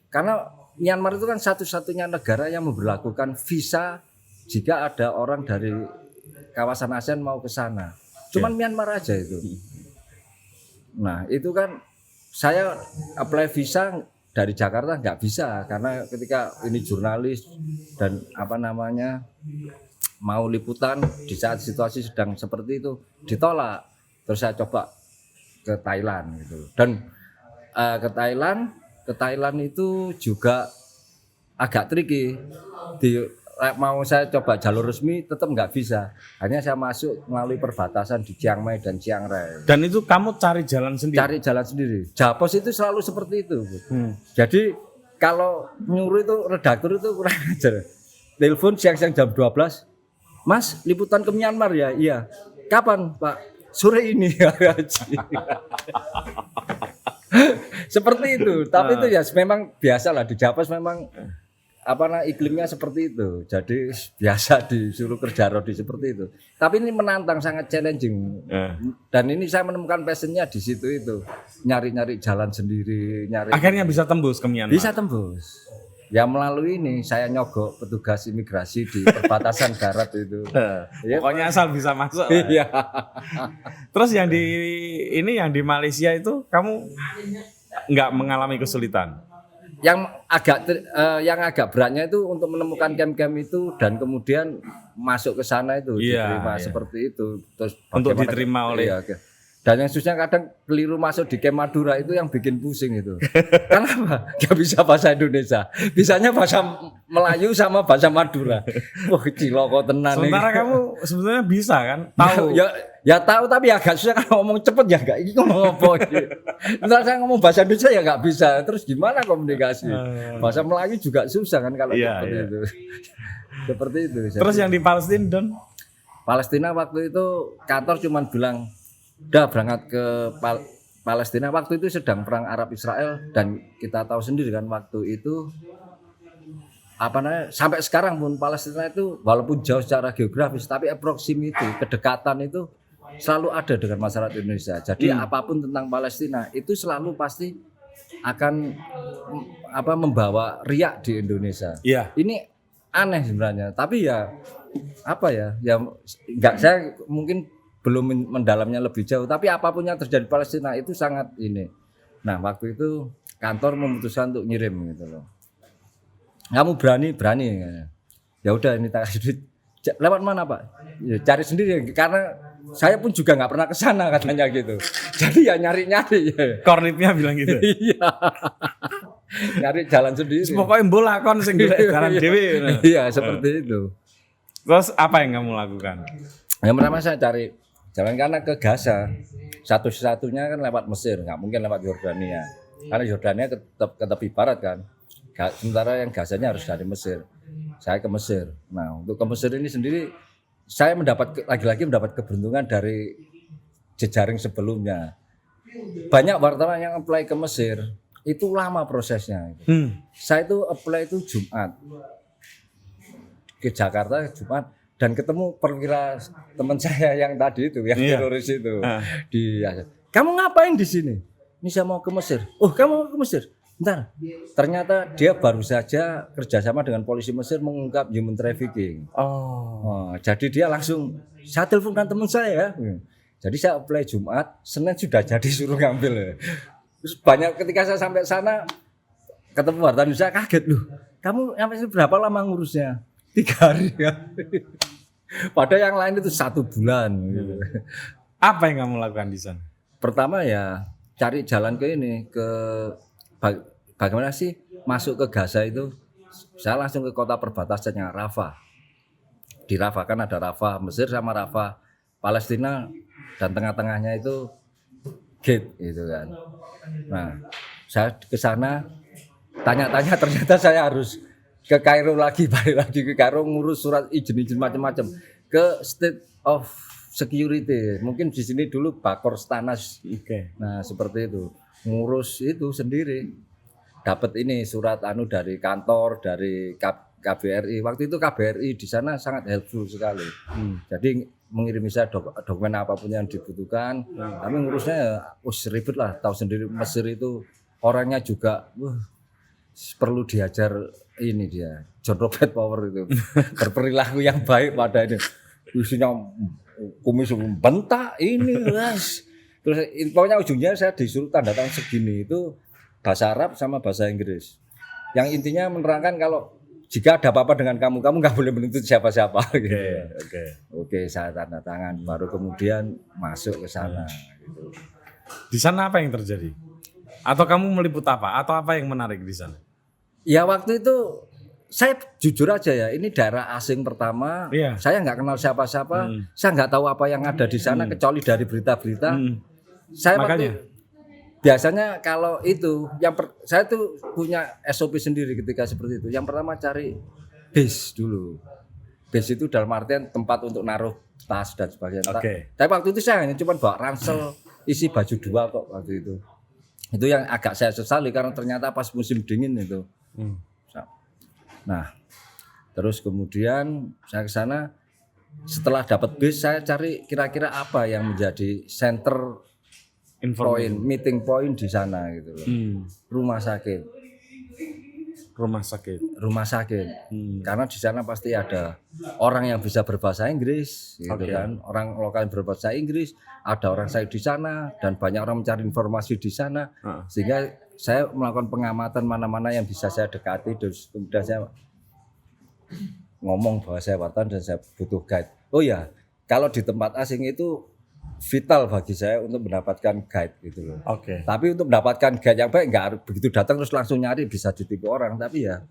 Karena Myanmar itu kan satu-satunya negara yang memberlakukan visa jika ada orang dari kawasan ASEAN mau ke sana. Cuman Myanmar aja itu. Nah, itu kan saya apply visa dari Jakarta nggak bisa, karena ketika ini jurnalis dan apa namanya mau liputan di saat situasi sedang seperti itu ditolak. Terus saya coba ke Thailand gitu, dan ke Thailand itu juga agak tricky. Mau saya coba jalur resmi tetap nggak bisa, hanya saya masuk melalui perbatasan di Chiang Mai dan Chiang Rai. Dan itu kamu cari jalan sendiri? Cari jalan sendiri. Japos itu selalu seperti itu. Jadi kalau nyuruh itu redaktur itu kurang ajar. Telepon siang-siang jam 12, Mas liputan ke Myanmar ya? Iya. Kapan Pak? Sore ini. Seperti itu. Tapi itu ya memang biasa lah di Japos, memang iklimnya seperti itu. Jadi biasa disuruh kerja rodi seperti itu. Tapi ini menantang, sangat challenging. Dan ini saya menemukan passionnya di situ itu. Nyari-nyari jalan sendiri, Akhirnya bisa tembus ke Myanmar. Bisa tembus. Ya melalui ini saya nyogok petugas imigrasi di perbatasan darat itu. Pokoknya asal bisa masuk. Iya. Terus yang di Malaysia itu kamu nggak mengalami kesulitan? Yang agak beratnya itu untuk menemukan camp-camp itu dan kemudian masuk ke sana itu diterima seperti itu. Terus untuk diterima oleh dan yang susah kadang keliru masuk di camp Madura itu yang bikin pusing itu. Kenapa? Gak bisa bahasa Indonesia, bisanya bahasa Melayu sama bahasa Madura. Wah ciloko tenan. Sementara kamu sebenarnya bisa kan? Tahu? Ya tahu, tapi agak susah kalau ngomong cepet ya enggak. Ini ngomong apa? Sementara saya ngomong bahasa Indonesia ya enggak bisa. Terus gimana komunikasi? Bahasa Melayu juga susah kan kalau seperti itu. Seperti itu. Terus yang di Palestina, Don? Palestina waktu itu kantor cuman bilang udah berangkat ke Palestina. Waktu itu sedang perang Arab Israel dan kita tahu sendiri kan waktu itu sampai sekarang pun Palestina itu walaupun jauh secara geografis tapi proximity, kedekatan itu selalu ada dengan masyarakat Indonesia. Jadi apapun tentang Palestina itu selalu pasti akan membawa riak di Indonesia. Ini aneh sebenarnya, tapi ya enggak, saya mungkin belum mendalamnya lebih jauh, tapi apapun yang terjadi di Palestina itu sangat ini. Nah waktu itu kantor memutuskan untuk ngirim gitu loh. Kamu berani? Ya udah ini tak kasih duit. Lewat mana Pak? Ya, cari sendiri, karena saya pun juga nggak pernah ke sana katanya gitu. Jadi ya nyari-nyari. Kornitnya bilang gitu. Iya. Nyari jalan sendiri. Pokoknya bola kon sing jalan dewe. Iya seperti itu. Terus apa yang kamu lakukan? Yang pertama saya cari jalan karena ke Gaza, satu-satunya kan lewat Mesir, nggak mungkin lewat Yordania, karena Yordania ke tepi barat kan. Sementara yang Gazanya harus dari Mesir. Saya ke Mesir. Nah untuk ke Mesir ini sendiri saya lagi-lagi mendapat keberuntungan dari jejaring sebelumnya. Banyak wartawan yang apply ke Mesir itu lama prosesnya. Saya itu apply itu Jumat ke Jakarta Jumat. Dan ketemu perwira teman saya yang tadi itu, yang teroris itu. Kamu ngapain di sini? Ini saya mau ke Mesir. Oh, kamu mau ke Mesir? Bentar. Ternyata dia baru saja kerjasama dengan polisi Mesir mengungkap human trafficking. Jadi dia langsung saya teleponkan teman saya. Jadi saya apply Jumat, Senin sudah jadi suruh ngambil. Terus banyak ketika saya sampai sana ketemu wartawan saya kaget loh. Kamu sampai berapa lama ngurusnya? 3 hari ya. Padahal yang lain itu 1 bulan. Gitu. Apa yang kamu lakukan di sana? Pertama ya cari jalan ke ini ke bagaimana sih masuk ke Gaza itu. Saya langsung ke kota perbatasannya Rafah. Di Rafah kan ada Rafah Mesir sama Rafah Palestina dan tengah-tengahnya itu gate gitu kan. Nah, saya ke sana tanya-tanya ternyata saya harus ke Kairo lagi, balik lagi ke Kairo ngurus surat izin macam-macam ke State of Security. Mungkin di sini dulu Bakor Stanas. Oke. Nah, seperti itu. Ngurus itu sendiri. Dapat ini surat dari kantor, dari KBRI. Waktu itu KBRI di sana sangat helpful sekali. Jadi mengirim saya dokumen apapun yang dibutuhkan. Kami ngurusnya ya ribet lah. Tahu sendiri Mesir itu orangnya juga perlu diajar ini dia. John Robert Power itu berperilaku yang baik pada ini. Isinya kumis bentak ini guys. Terus pokoknya ujungnya saya disuruh tanda tangan segini itu bahasa Arab sama bahasa Inggris. Yang intinya menerangkan kalau jika ada apa-apa dengan kamu nggak boleh menuntut siapa-siapa. Gitu. Oke, saya tanda tangan. Baru kemudian masuk ke sana. Gitu. Di sana apa yang terjadi? Atau kamu meliput apa? Atau apa yang menarik di sana? Ya waktu itu saya jujur aja ya, ini daerah asing pertama. Iya. Saya nggak kenal siapa-siapa. Saya nggak tahu apa yang ada di sana kecuali dari berita-berita. Saya Makanya. biasanya kalau itu saya tuh punya SOP sendiri ketika seperti itu. Yang pertama cari base dulu. Base itu dalam artian tempat untuk naruh tas dan sebagainya. Oke. Tapi waktu itu saya hanya cuma bawa ransel isi baju 2 kok waktu itu. Itu yang agak saya sesali karena ternyata pas musim dingin itu. Nah, terus kemudian saya ke sana. Setelah dapat base saya cari kira-kira apa yang menjadi center point, meeting point di sana gitu loh. Rumah sakit. Karena di sana pasti ada orang yang bisa berbahasa Inggris gitu kan. Orang lokal yang berbahasa Inggris, ada orang saya di sana dan banyak orang mencari informasi di sana. Sehingga saya melakukan pengamatan mana-mana yang bisa saya dekati, terus kemudian saya ngomong bahwa saya wartawan dan saya butuh guide. Oh ya, kalau di tempat asing itu vital bagi saya untuk mendapatkan guide gitu loh. Tapi untuk mendapatkan guide yang baik nggak begitu datang terus langsung nyari bisa ditipu orang, tapi ya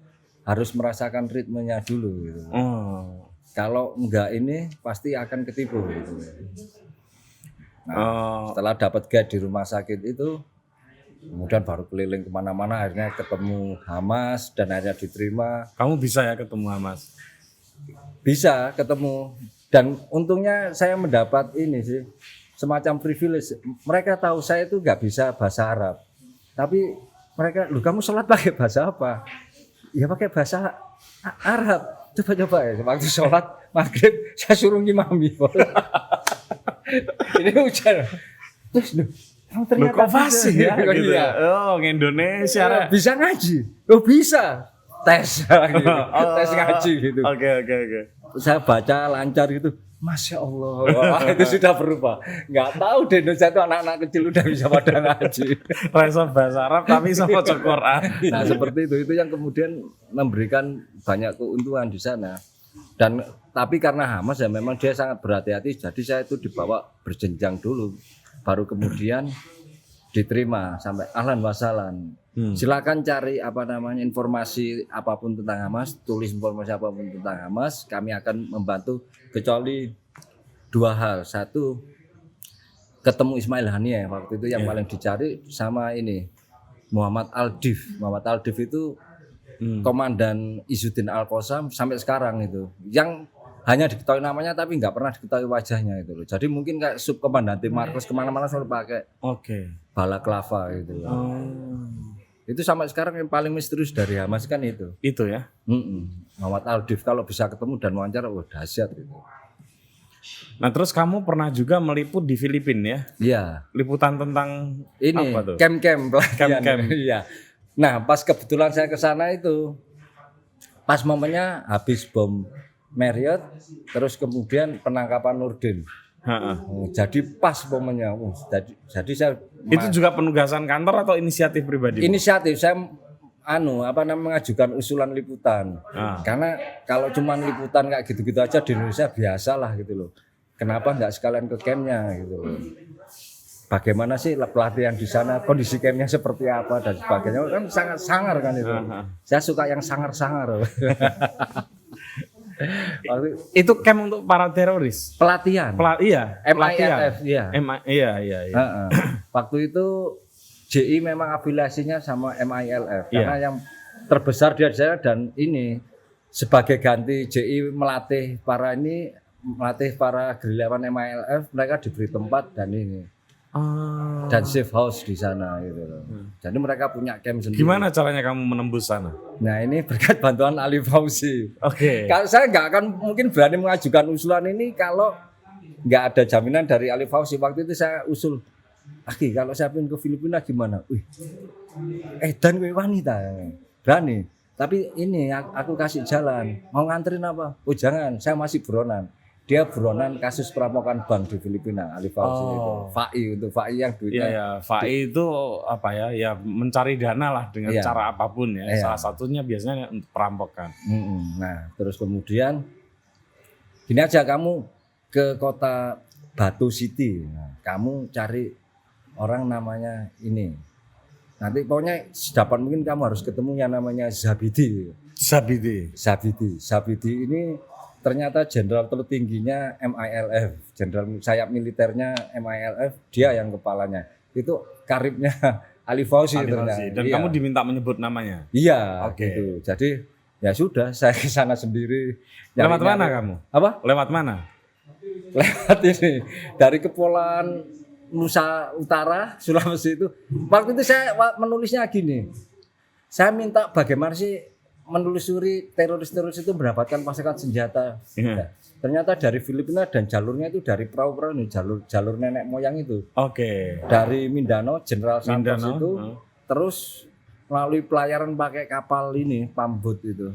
harus merasakan ritmenya dulu gitu. Kalau enggak ini pasti akan ketipu gitu. Nah, setelah dapat guide di rumah sakit itu kemudian baru keliling kemana-mana, akhirnya ketemu Hamas dan akhirnya diterima. Kamu bisa ya ketemu Hamas? Bisa ketemu. Dan untungnya saya mendapat ini sih, semacam privilege. Mereka tahu saya itu nggak bisa bahasa Arab. Tapi mereka, loh kamu sholat pakai bahasa apa? Ya pakai bahasa Arab. Coba-coba ya, waktu sholat maghrib saya suruh ngimami. Ini hujan. Terus loh, kamu ternyata kok fasih ya? Gitu. Iya. Oh, Indonesia. Bisa ngaji? Oh bisa. Tes gitu. Tes ngaji gitu. Oke. Saya baca lancar gitu. Masya Allah, wah, itu sudah berubah. Nggak tahu di Indonesia itu anak-anak kecil udah bisa pada ngaji. Rasa bahasa Arab tapi sama baca Quran. Nah seperti itu yang kemudian memberikan banyak keuntungan di sana. Dan tapi karena Hamas ya memang dia sangat berhati-hati. Jadi saya itu dibawa berjenjang dulu, baru kemudian diterima sampai ahlan wasalan. Silakan cari informasi apapun tentang Hamas, tulis informasi apapun tentang Hamas, kami akan membantu kecuali 2 hal. Satu, ketemu Ismail Haniyeh waktu itu yang paling dicari, sama ini Muhammad Al-Dif. Muhammad Al-Dif itu komandan Izzuddin Al-Qassam sampai sekarang itu. Yang hanya diketahui namanya tapi nggak pernah diketahui wajahnya itu loh. Jadi mungkin kayak subkomandan tim Marcos kemana-mana selalu pakai balaklava gitu. Itu sampai sekarang yang paling misterius dari Hamas kan itu. Itu ya. Muhammad Al-Dif kalau bisa ketemu dan wawancara, dahsyat itu. Nah terus kamu pernah juga meliput di Filipina ya? Iya. Liputan tentang ini apa tuh? Camp-camp pelatihan. Camp-camp. Iya. Nah pas kebetulan saya ke sana itu, pas momennya habis bom Marriott, terus kemudian penangkapan Nurdin. Heeh. Jadi pas momennya. Jadi saya Itu juga penugasan kantor atau inisiatif pribadi? inisiatif saya mengajukan usulan liputan. Karena kalau cuma liputan kayak gitu-gitu aja di Indonesia biasalah gitu loh. Kenapa nggak sekalian ke campnya gitu loh. Bagaimana sih pelatihan di sana, kondisi campnya seperti apa dan sebagainya, kan sangat sangar kan itu. Saya suka yang sangar-sangar. Itu camp untuk para teroris. Pelatihan. Iya, MILF, iya. Iya. Waktu itu JI memang afiliasinya sama MILF Iya. karena yang terbesar di sana, dan ini sebagai ganti JI melatih para gerilyawan MILF, mereka diberi tempat dan ini. Dan safe house di sana gitu loh. Jadi mereka punya camp sendiri. Gimana caranya kamu menembus sana? Nah ini berkat bantuan Ali Fauzi. Oke. Kalau saya nggak akan mungkin berani mengajukan usulan ini kalau nggak ada jaminan dari Ali Fauzi. Waktu itu saya usul, Aki kalau saya pindah ke Filipina gimana? Dan gue wanita berani. Tapi ini aku kasih jalan. Mau nganterin apa? Oh jangan, saya masih buronan. Dia buronan kasus perampokan bank di Filipina, Ali Fauzi itu. FAI yang duitnya. Iya, FAI itu apa ya? Ya mencari dana lah dengan cara apapun ya. Salah satunya biasanya untuk perampokan. Nah, terus kemudian gini aja, kamu ke kota Batu City. Nah, kamu cari orang namanya ini. Nanti pokoknya sedapat mungkin kamu harus ketemu yang namanya Zabidi. Zabidi ini ternyata jenderal tertingginya MILF, jenderal sayap militernya MILF, dia yang kepalanya. Itu karibnya Ali Fauzi ternyata. Dan kamu diminta menyebut namanya? Iya, Oke. gitu. Jadi ya sudah, saya ke sana sendiri. Lewat mana kamu? Apa? Lewat mana? Lewat ini dari Kepulauan Nusa Utara, Sulawesi itu. Waktu itu saya menulisnya gini. Saya minta bagaimana sih menelusuri teroris-teroris itu mendapatkan pasukan senjata. Nah, ternyata dari Filipina dan jalurnya itu dari perahu-perahu ini, jalur nenek moyang itu. Oke. Dari Mindanao, Jenderal Santos Mindanao, itu, terus melalui pelayaran pakai kapal ini, pambut itu,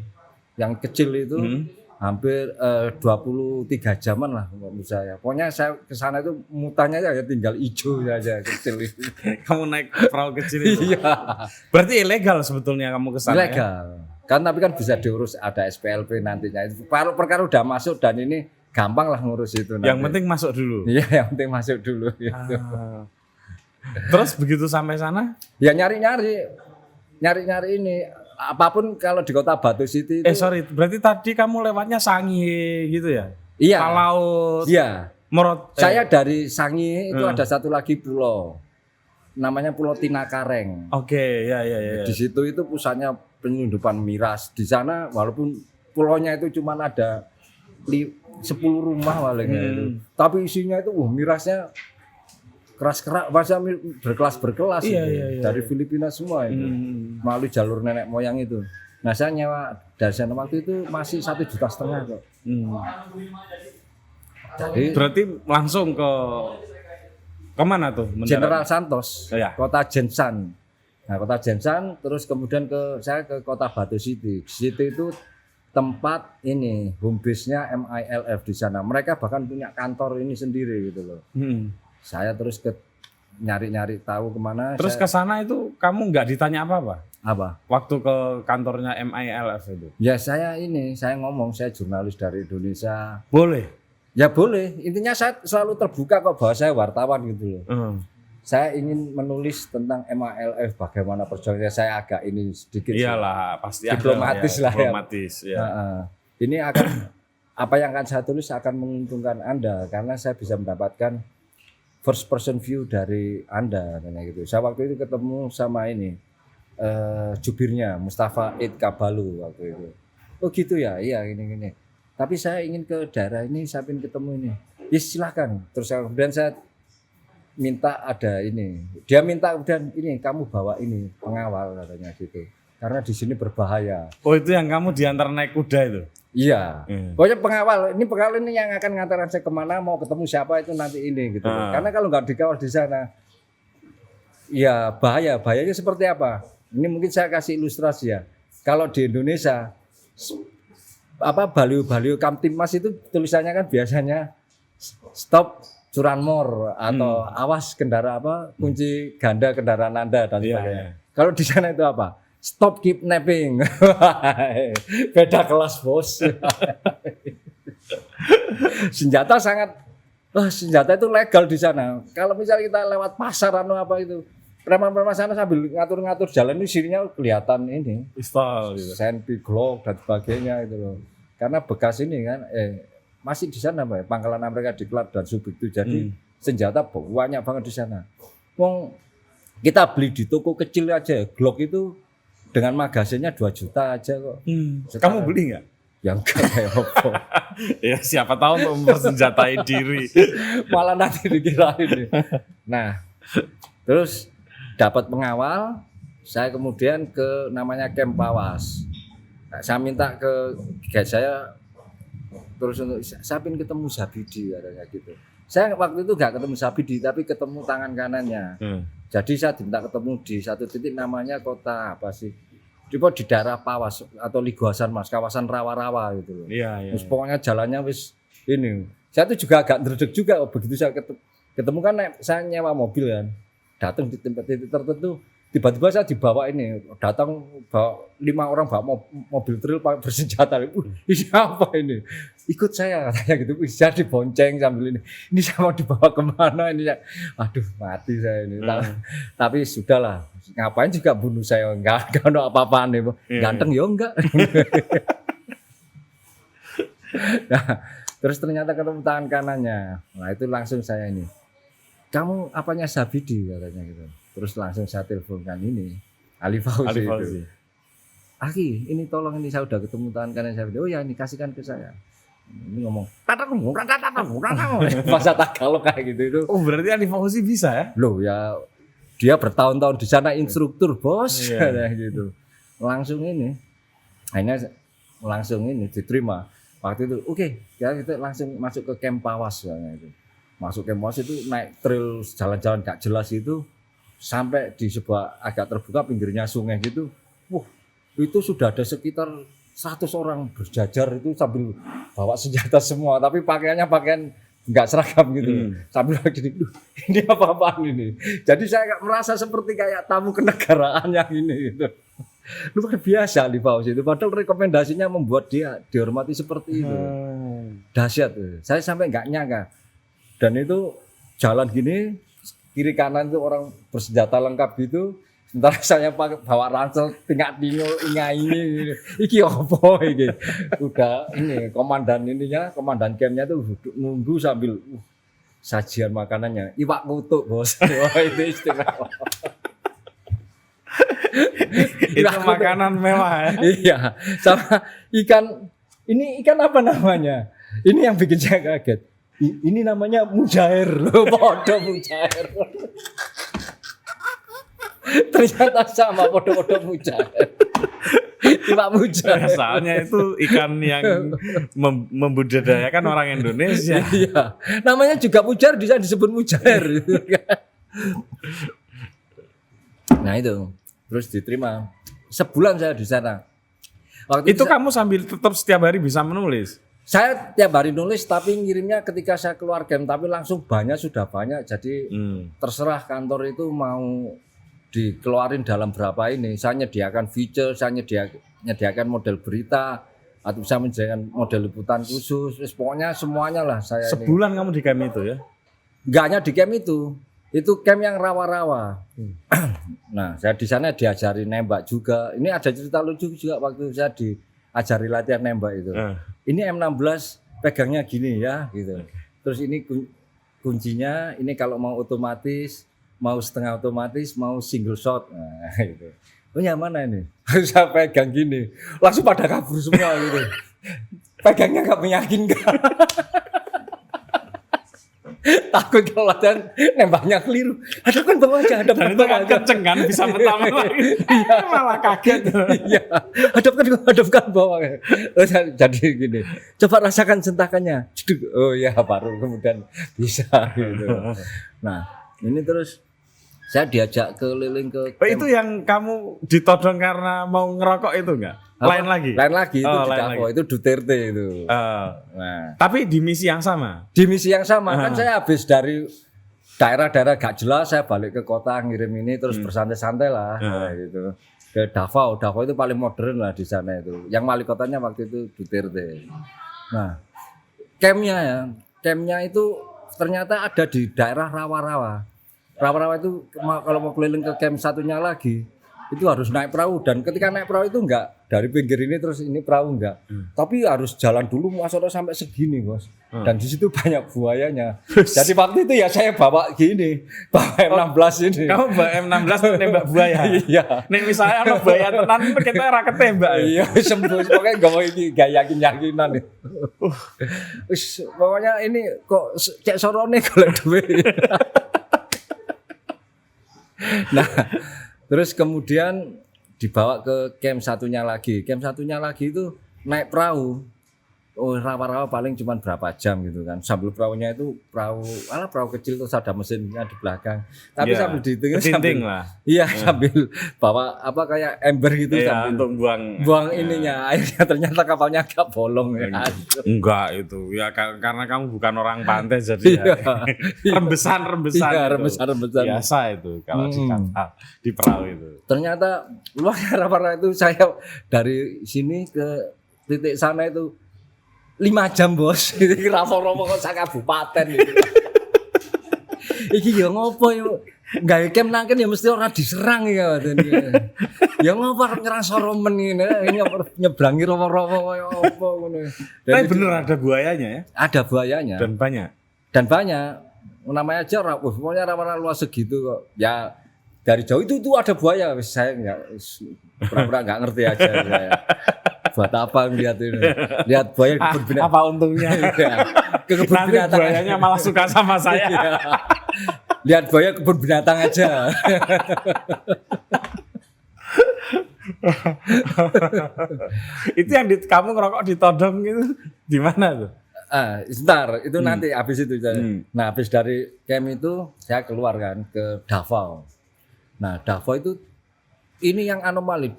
yang kecil itu, hampir 23 jaman lah menurut saya. Pokoknya saya ke sana itu mutannya ya tinggal hijau aja kecil itu. Kamu naik perahu kecil itu? Iya. Berarti ilegal sebetulnya kamu ke sana? Ilegal. Kan tapi kan bisa diurus, ada SPLP nantinya. Kalau perkara udah masuk dan ini gampang lah ngurus itu nanti. Yang penting masuk dulu. Iya, yang penting masuk dulu gitu. Terus begitu sampai sana? Ya nyari-nyari ini apapun kalau di kota Batu City itu. Sorry, berarti tadi kamu lewatnya Sangihe gitu ya? Iya. Laut. Iya. Saya dari Sangihe itu ada satu lagi pulau. Namanya Pulau Tinakareng. Oke, ya. Di situ itu pusatnya penyelundupan miras. Di sana walaupun pulaunya itu cuma ada 10 rumah palingnya itu. Tapi isinya itu mirasnya keras-keras, masa berkelas-berkelas dari Filipina semua itu. Melalui jalur nenek moyang itu. Nah, saya nyewa dari sana waktu itu masih 1,5 juta kok. Jadi berarti langsung ke mana tuh? Jenderal Santos, kota Jensan. Nah, kota Jensan, terus kemudian saya ke kota Batu City. Di situ itu tempat ini home base-nya MILF di sana. Mereka bahkan punya kantor ini sendiri gitu loh. Saya terus nyari-nyari tahu kemana. Terus ke sana itu kamu nggak ditanya apa-apa? Apa? Waktu ke kantornya MILF itu? Ya saya ngomong saya jurnalis dari Indonesia. Boleh? Ya boleh. Intinya saya selalu terbuka kok bahwa saya wartawan gitu loh. Saya ingin menulis tentang MILF, bagaimana perjuangannya. Saya agak ini sedikit. Iyalah, pasti diplomatis ada, lah. Diplomatis, ya. Ini akan apa yang akan saya tulis akan menguntungkan Anda karena saya bisa mendapatkan first person view dari Anda kayak gitu. Saya waktu itu ketemu sama ini jubirnya Mustafa Id Kabalu waktu itu. Oh gitu ya, iya gini. Tapi saya ingin ke daerah ini, saya ingin ketemu ini. Ya silakan. Terus kemudian saya minta ada ini. Dia minta kemudian ini kamu bawa ini pengawal katanya gitu. Karena di sini berbahaya. Oh itu yang kamu diantar naik kuda itu? Iya. Pokoknya pengawal ini yang akan ngantarin saya kemana, mau ketemu siapa itu nanti ini gitu. Karena kalau nggak dikawal di sana, ya bahaya. Bahayanya seperti apa? Ini mungkin saya kasih ilustrasi ya. Kalau di Indonesia baliho Kamtibmas itu tulisannya kan biasanya stop curanmor atau awas kunci ganda kendaraan Anda dan sebagainya. Kalau di sana itu apa? Stop kidnapping. Beda kelas, Bos. Senjata itu legal di sana. Kalau misalnya kita lewat pasar atau apa itu, preman-preman sana sambil ngatur-ngatur jalan ini sirinya kelihatan ini. Pistol gitu. Senpi, Glock dan sebagainya itu loh. Karena bekas ini kan masih di sana Pak, Pangkalan Amerika Diklat dan Subic itu. Jadi senjata banyak banget di sana. Wong kita beli di toko kecil aja, Glock itu dengan magasinnya 2 juta aja kok. Kamu beli nggak? Yang kayak apa? Ya siapa tahu untuk mempersenjatai diri. Malah nanti dikirain. Nah, terus dapat pengawal, saya kemudian ke namanya Camp Pawas. Nah, saya minta ke guide saya terus untuk saya ingin ketemu Zabidi katanya gitu. Saya waktu itu nggak ketemu Zabidi tapi ketemu tangan kanannya. Jadi saya diminta ketemu di satu titik namanya kota apa sih? Di daerah Pawas atau Ligo Hasan Mas, kawasan rawa-rawa gitu loh. Iya. Terus pokoknya jalannya wis ini. Saya tuh juga agak ndredeg juga begitu saya ketemu kan saya nyewa mobil kan. Datang di tempat titik tertentu tiba-tiba saya dibawa ini, datang bawa 5 orang bawa mobil tril bersenjata. Ini apa ini? Ikut saya katanya gitu. Saya dibonceng sambil ini. Ini saya mau dibawa kemana ini? Aduh mati saya ini. Tapi sudahlah. Ngapain juga bunuh saya? Enggak ada apa-apaan nih. Ganteng ya enggak. Nah, terus ternyata ketemu tangan kanannya. Nah itu langsung saya ini. Kamu apanya Zabidi katanya gitu. Terus langsung saya teleponkan ini Ali Fauzi. Itu. Aki, ini tolong ini saya udah ketemu tangan kanan Zabidi. Oh ya ini kasihkan ke saya. Ini ngomong bahasa Tagalog kayak gitu itu. Oh berarti Ali Fauzi bisa ya? Loh ya dia bertahun-tahun di sana instruktur bos kayak gitu. Langsung ini. Akhirnya langsung ini diterima. Waktu itu oke, kita langsung masuk ke Camp Pawas itu. Masuk Camp Pawas itu naik trail jalan-jalan gak jelas itu. Sampai di sebuah agak terbuka pinggirnya sungai gitu, itu sudah ada sekitar 100 orang berjajar itu sambil bawa senjata semua, tapi pakaiannya pakaian nggak seragam gitu, sambil gini, ini apa-apaan ini? Jadi saya merasa seperti kayak tamu kenegaraan yang ini gitu. Luar biasa Ali Fauzi itu, padahal rekomendasinya membuat dia dihormati seperti itu, dahsyat. Saya sampai nggak nyangka, dan itu jalan gini. Kiri kanan itu orang bersenjata lengkap gitu. Sementara saya bawa ransel tinggal ini. Iki apa iki? Udah ini komandan komandan campnya tuh duduk nunggu sambil sajian makanannya. Iwak kutuk, Bos. Wah, itu istimewa. Itu makanan mewah ya. Iya, sama ikan. Ini ikan apa namanya? Ini yang bikin saya kaget. Ini namanya mujair loh, podo mujair. Ternyata sama podo-podo mujair. Iwak mujair. Soalnya itu ikan yang membudidayakan orang Indonesia. Iya. Namanya juga mujair, bisa disebut mujair. Nah itu, terus diterima. Sebulan saya di sana. Waktu itu kamu sambil tetap setiap hari bisa menulis? Saya tiap hari nulis tapi ngirimnya ketika saya keluar game, tapi langsung sudah banyak jadi terserah kantor itu mau dikeluarin dalam berapa ini. Saya nyediakan feature, saya nyediakan model berita atau saya menyediakan model liputan khusus. Pokoknya semuanya lah saya. Sebulan kamu di camp itu ya? Enggak hanya di camp itu camp yang rawa-rawa. Nah saya di sana diajari nembak juga. Ini ada cerita lucu juga waktu saya diajari latihan nembak itu. Ini M16 pegangnya gini ya gitu. Terus ini kuncinya, ini kalau mau otomatis, mau setengah otomatis, mau single shot. Nah gitu. Oh yang mana ini? Harus saya pegang gini. Langsung pada kabur semua gitu. Pegangnya gak meyakinkan. Takut kalau latihan nembaknya keliru. Hadapkan bawah aja, hadapkan bawah aja. Kenceng kan bisa pertama lagi. Malah kaget. Iya. Hadapkan bawah. Jadi gini. Coba rasakan sentakannya. Oh ya baru kemudian bisa gitu. Nah, ini terus Saya diajak keliling ke Oh, itu yang kamu ditodong karena mau ngerokok itu enggak? Lain lagi? Lain lagi itu Oh, di lain Davao, lagi. itu Duterte itu. Nah, Tapi di misi yang sama. di misi yang sama kan saya habis dari daerah-daerah gak jelas, saya balik ke kota ngirim ini terus bersantai-santai lah kayak gitu. Ke Davao itu paling modern lah di sana itu. Yang wali kotanya waktu itu Duterte. Nah, campnya itu ternyata ada di daerah Rawa-Rawa. Rawa-Rawa itu kalau mau keliling ke camp satunya lagi itu harus naik perahu, dan ketika naik perahu itu enggak dari pinggir ini terus ini perahu enggak, tapi harus jalan dulu masuk sampai segini bos, dan di situ banyak buayanya. Jadi waktu itu ya saya bawa gini, bawa M16 ini. Kamu bawa M16 nembak buaya. Iya. Nek misalnya ada buaya tenan kita ora ketembak. Iya, sembuh pokoknya gak mau ini gak yakinan nih. Wis pokoknya ini kok cek sorone golek duit. Nah, terus kemudian dibawa ke camp satunya lagi. Camp satunya lagi itu naik perahu. Oh, rawa-rawa paling cuma berapa jam gitu kan. Sambil perahunya itu perahu kecil terus ada mesinnya di belakang. Tapi Ya, sambil dihitungin ketinting lah. Iya, sambil bawa kayak ember gitu Iya, sambil untuk buang ininya. Akhirnya ternyata kapalnya agak bolong ya. Enggak itu. Ya karena kamu bukan orang pantai jadi ya. rembesan. Iya, itu. rembesan. Biasa itu kalau di kapal, di perahu itu. Ternyata luar rawa itu saya dari sini ke titik sana itu 5 jam bos. Iki rapo-rapo kok sak kabupaten iki. Iki ya ngopo yo gawe camp nang kene ya mesti ora diserang ya katene. Ya ngopo arep nyerang Soromen ngene nyebrangi rapo-rapo kaya apa ngono. Tapi bener ada buayanya ya? Ada buayanya Dan banyak. namanya aja pokoknya rawa-rawa luas segitu kok. Ya dari jauh itu ada buaya, saya pura-pura nggak ngerti aja saya. Buat apa ngeliat ini? Lihat buaya kebun binatang. Apa untungnya? Ke kebun Nanti binatang. buayanya malah suka sama saya. Lihat buaya kebun binatang aja. Itu yang kamu ngerokok ditodong gitu di mana tuh? Sebentar, itu nanti habis itu. Nah, habis dari camp itu saya keluar kan ke Davao. Nah, Davao itu ini yang anomali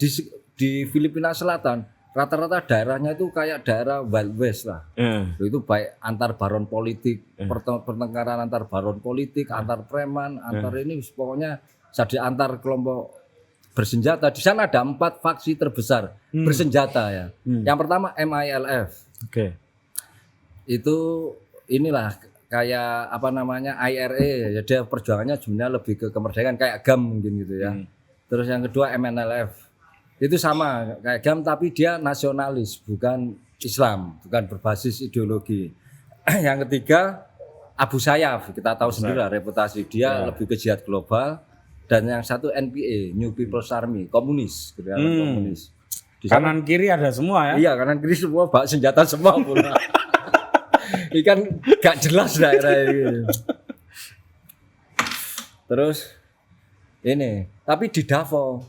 di Filipina Selatan. Rata-rata daerahnya itu kayak daerah Wild West lah. Itu baik antar baron politik, pertengkaran antar baron politik, antar preman, antar ini pokoknya jadi antar kelompok bersenjata. Di sana ada 4 faksi terbesar bersenjata ya. Yang pertama MILF. Oke. Itu inilah kayak apa namanya IRA, ya dia perjuangannya sebenarnya lebih ke kemerdekaan kayak GAM mungkin gitu ya. Terus yang kedua MNLF. Itu sama kayak GAM tapi dia nasionalis, bukan Islam, bukan berbasis ideologi. Yang ketiga Abu Sayyaf, kita tahu sendiri lah reputasi dia lebih ke jihad global. Dan yang satu NPA, New People's Army, komunis, komunis. Di sana, Kanan kiri ada semua ya? iya, kanan kiri semua bawa senjata semua pula. Ikan gak jelas daerah ini. Terus ini, tapi di Davao,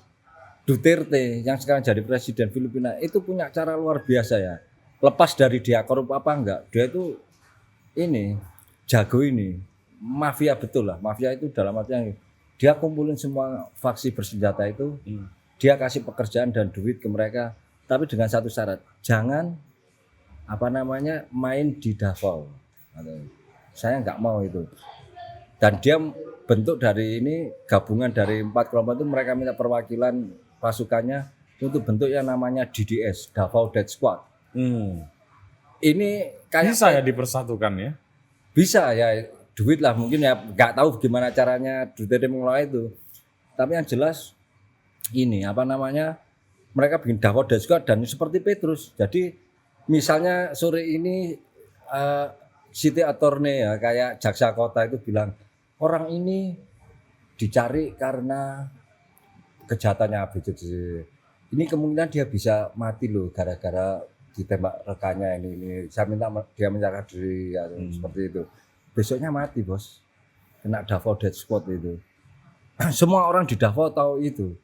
Duterte yang sekarang jadi presiden Filipina itu punya cara luar biasa ya. Lepas dari dia korup apa enggak, dia itu ini jago ini, mafia betul lah. Mafia itu dalam artian dia kumpulin semua faksi bersenjata itu, dia kasih pekerjaan dan duit ke mereka, tapi dengan satu syarat, jangan apa namanya main di Davao. Saya nggak mau itu. Dan dia bentuk dari ini gabungan dari 4 kelompok itu, mereka minta perwakilan pasukannya untuk bentuk yang namanya DDS, Davao Death Squad. Ini kayak Bisa ya dipersatukan ya? bisa ya, duit lah mungkin ya, nggak tahu gimana caranya Duterte mengelola itu. Tapi yang jelas ini apa namanya, mereka bikin Davao Death Squad dan seperti Petrus. Jadi misalnya sore ini City Attorney ya kayak jaksa kota itu bilang orang ini dicari karena kejahatannya ABCD. Ini kemungkinan dia bisa mati loh gara-gara ditembak rekannya ini. Saya minta dia menyerahkan diri ya, seperti itu. Besoknya mati bos, kena Davao Death Squad itu. Semua orang di Davao tahu itu.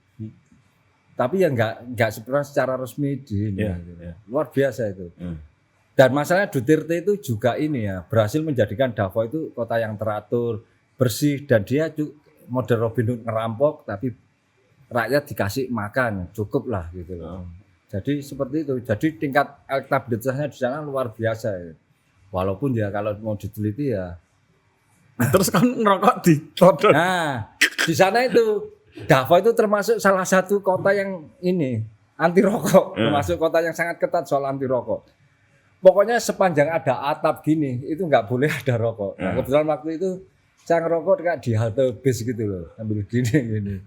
Tapi ya nggak secara resmi di ini. Luar biasa itu. Dan masalahnya Duterte itu juga ini ya berhasil menjadikan Davao itu kota yang teratur, bersih, dan dia model Robin Hood ngerampok tapi rakyat dikasih makan, cukup lah gitu loh. Jadi seperti itu. Jadi tingkat elektabilitasnya di sana luar biasa ya. Walaupun ya kalau mau diteliti ya. Terus kan ngerokok di todon. Nah, di sana itu Davao itu termasuk salah satu kota yang ini anti rokok, termasuk kota yang sangat ketat soal anti rokok. Pokoknya sepanjang ada atap gini itu nggak boleh ada rokok. Nah, kebetulan waktu itu saya ngerokok kayak di halte bis gitu loh, sambil gini.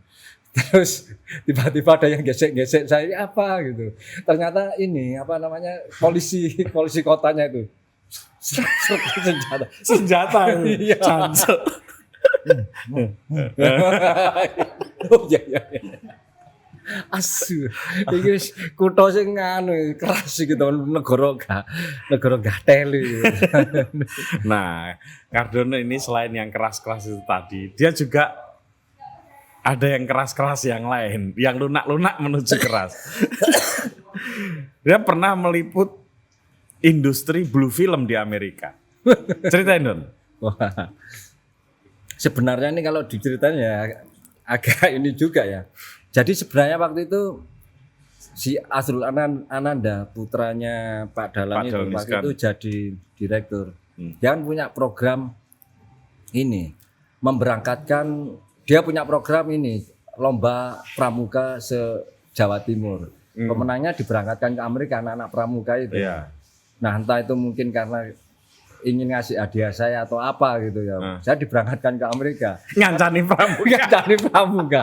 Terus tiba-tiba ada yang gesek-gesek saya, ini apa gitu. Ternyata ini apa namanya polisi kotanya itu. Senjata Iya. Cancel. Oh iya. Asu. Iki wis kutha sing anu keras iki to negara gatel iki. Nah, Cardone ini selain yang keras-keras itu tadi, dia juga ada yang keras-keras yang lain, yang lunak-lunak menuju keras. Dia pernah meliput industri blue film di Amerika. Ceritain Don. Wah. Sebenarnya ini kalau diceritain ya agak ini juga ya. Jadi sebenarnya waktu itu si Azrul Ananda putranya Pak Dahlan itu waktu itu jadi direktur. Dia kan punya program ini memberangkatkan, dia punya program ini lomba pramuka se-Jawa Timur. Pemenangnya diberangkatkan ke Amerika anak-anak pramuka itu. Iya. Nah entah itu mungkin karena ingin ngasih hadiah saya atau apa gitu ya. Saya diberangkatkan ke Amerika. Ngancani pramuka. Ngancani pramuka.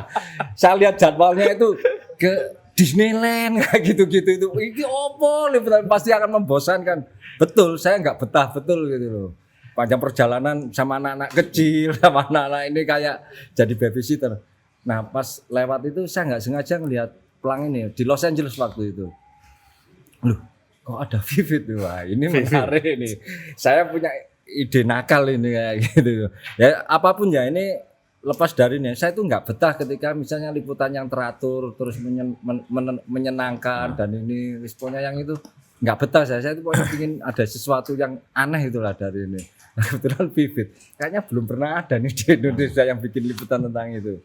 Saya lihat jadwalnya itu ke Disneyland kayak gitu-gitu itu. Ini opo liputan pasti akan membosankan. Betul, saya nggak betah betul gitu loh. Panjang perjalanan sama anak-anak kecil, sama anak-anak ini kayak jadi babysitter. Nah pas lewat itu saya nggak sengaja ngelihat pelang ini di Los Angeles waktu itu. Loh, kok ada Vivid tuh, wah ini menarik ini. Saya punya ide nakal ini kayak gitu. Ya apapun ya ini lepas dari ini, saya tuh nggak betah ketika misalnya liputan yang teratur terus menyenangkan dan ini responnya yang itu nggak betah saya tuh pokoknya ingin ada sesuatu yang aneh itulah dari ini. Nah, kebetulan Vivid, kayaknya belum pernah ada nih di Indonesia yang bikin liputan tentang itu.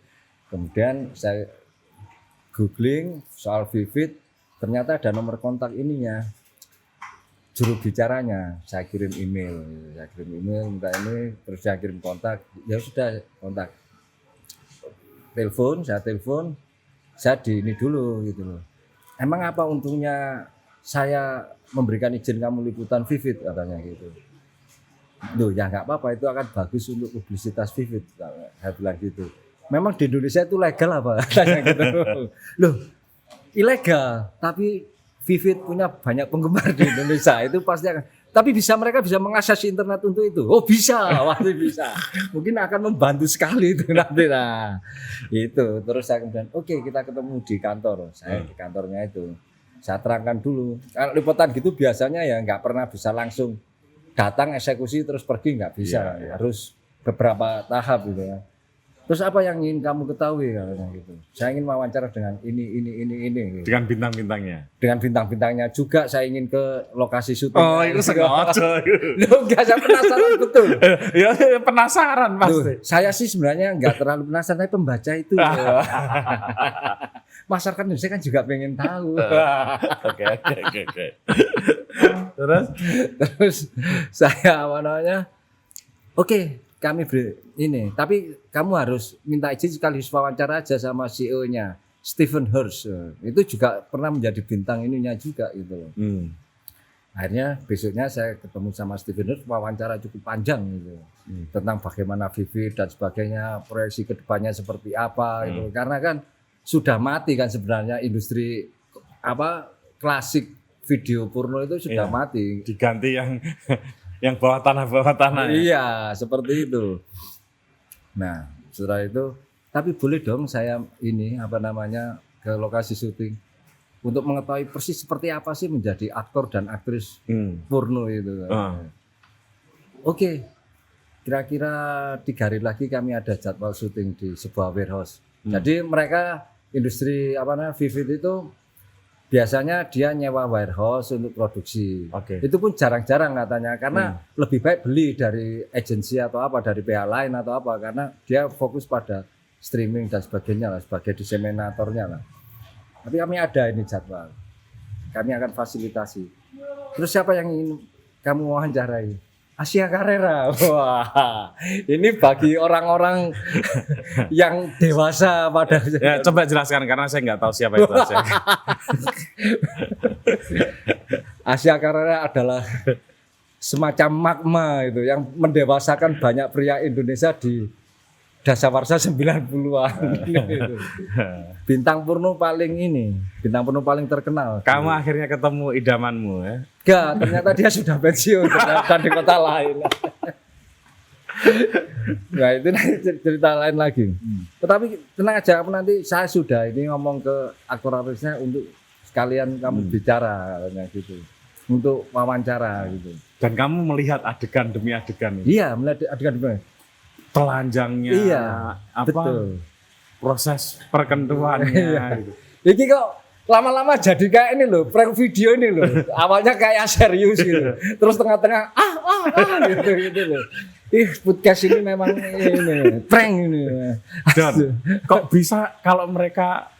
Kemudian saya googling soal Vivid, ternyata ada nomor kontak ininya. Juru bicaranya, saya kirim email, minta ini, terus saya kirim kontak, ya sudah kontak, saya telepon, saya di ini dulu gitu loh. Emang apa untungnya saya memberikan izin kamu liputan Vivid katanya gitu. Loh ya nggak apa-apa, itu akan bagus untuk publisitas Vivid, saya bilang gitu. Memang di Indonesia itu legal apa katanya gitu. Loh ilegal, tapi Vivid punya banyak penggemar di Indonesia, itu pasti akan. Tapi mereka bisa mengakses internet untuk itu. Oh bisa, pasti bisa. Mungkin akan membantu sekali itu nanti. Nah, itu. Terus saya kemudian, oke, kita ketemu di kantor. Saya di kantornya itu. Saya terangkan dulu. Kalau liputan gitu biasanya ya nggak pernah bisa langsung datang eksekusi terus pergi, nggak bisa. Harus beberapa tahap gitu ya. Terus apa yang ingin kamu ketahui katanya gitu. Saya ingin wawancara dengan ini gitu. Dengan bintang-bintangnya. Dengan bintang-bintangnya juga saya ingin ke lokasi syuting. Oh, itu sengaja. Loh, enggak, saya penasaran betul. Ya penasaran pasti. Loh, saya sih sebenarnya enggak terlalu penasaran, tapi pembaca itu. Masyarakat Indonesia kan juga pengen tahu. Oke. Terus saya apa namanya? Oke. Kami ini, tapi kamu harus minta izin sekali wawancara aja sama CEO-nya, Stephen Hirsch. Itu juga pernah menjadi bintang ininya juga gitu. Akhirnya besoknya saya ketemu sama Stephen Hirsch, wawancara cukup panjang gitu. Tentang bagaimana Vivid dan sebagainya, proyeksi kedepannya seperti apa gitu. Karena kan sudah mati kan sebenarnya industri apa klasik video porno itu sudah mati. Diganti yang bawah tanah. Iya, seperti itu. Nah, setelah itu, tapi boleh dong saya ini apa namanya ke lokasi syuting untuk mengetahui persis seperti apa sih menjadi aktor dan aktris porno itu. Oke, kira-kira 3 hari lagi kami ada jadwal syuting di sebuah warehouse. Jadi mereka industri apa namanya Vivid itu biasanya dia nyewa warehouse untuk produksi. Itu pun jarang-jarang katanya karena lebih baik beli dari agensi atau apa, dari pihak lain atau apa, karena dia fokus pada streaming dan sebagainya lah, sebagai diseminatornya lah. Tapi kami ada ini jadwal, kami akan fasilitasi. Terus siapa yang ingin kamu wawancarai? Asia Carrera. Wah, ini bagi orang-orang yang dewasa pada. Ya, coba jelaskan karena saya nggak tahu siapa itu Asia. Asia Carrera adalah semacam magma itu yang mendewasakan banyak pria Indonesia di dasawarsa 90-an. Bintang porno paling terkenal. Kamu akhirnya ketemu idamanmu ya? Enggak, ternyata dia sudah pensiun dan di kota lain. Nah itu cerita lain lagi. Tetapi tenang aja, kamu nanti saya sudah ini ngomong ke aktor-aktorisnya untuk sekalian kamu bicara gitu, untuk wawancara gitu. Dan kamu melihat adegan demi adegan itu? Iya, melihat adegan demi telanjangnya, iya, apa betul. Proses perkentuannya. Iya. Gitu. Ini kok lama-lama jadi kayak ini loh, prank video ini loh. Awalnya kayak serius gitu, terus tengah-tengah gitu loh. Podcast ini memang ini prank ini. Dan kok bisa kalau mereka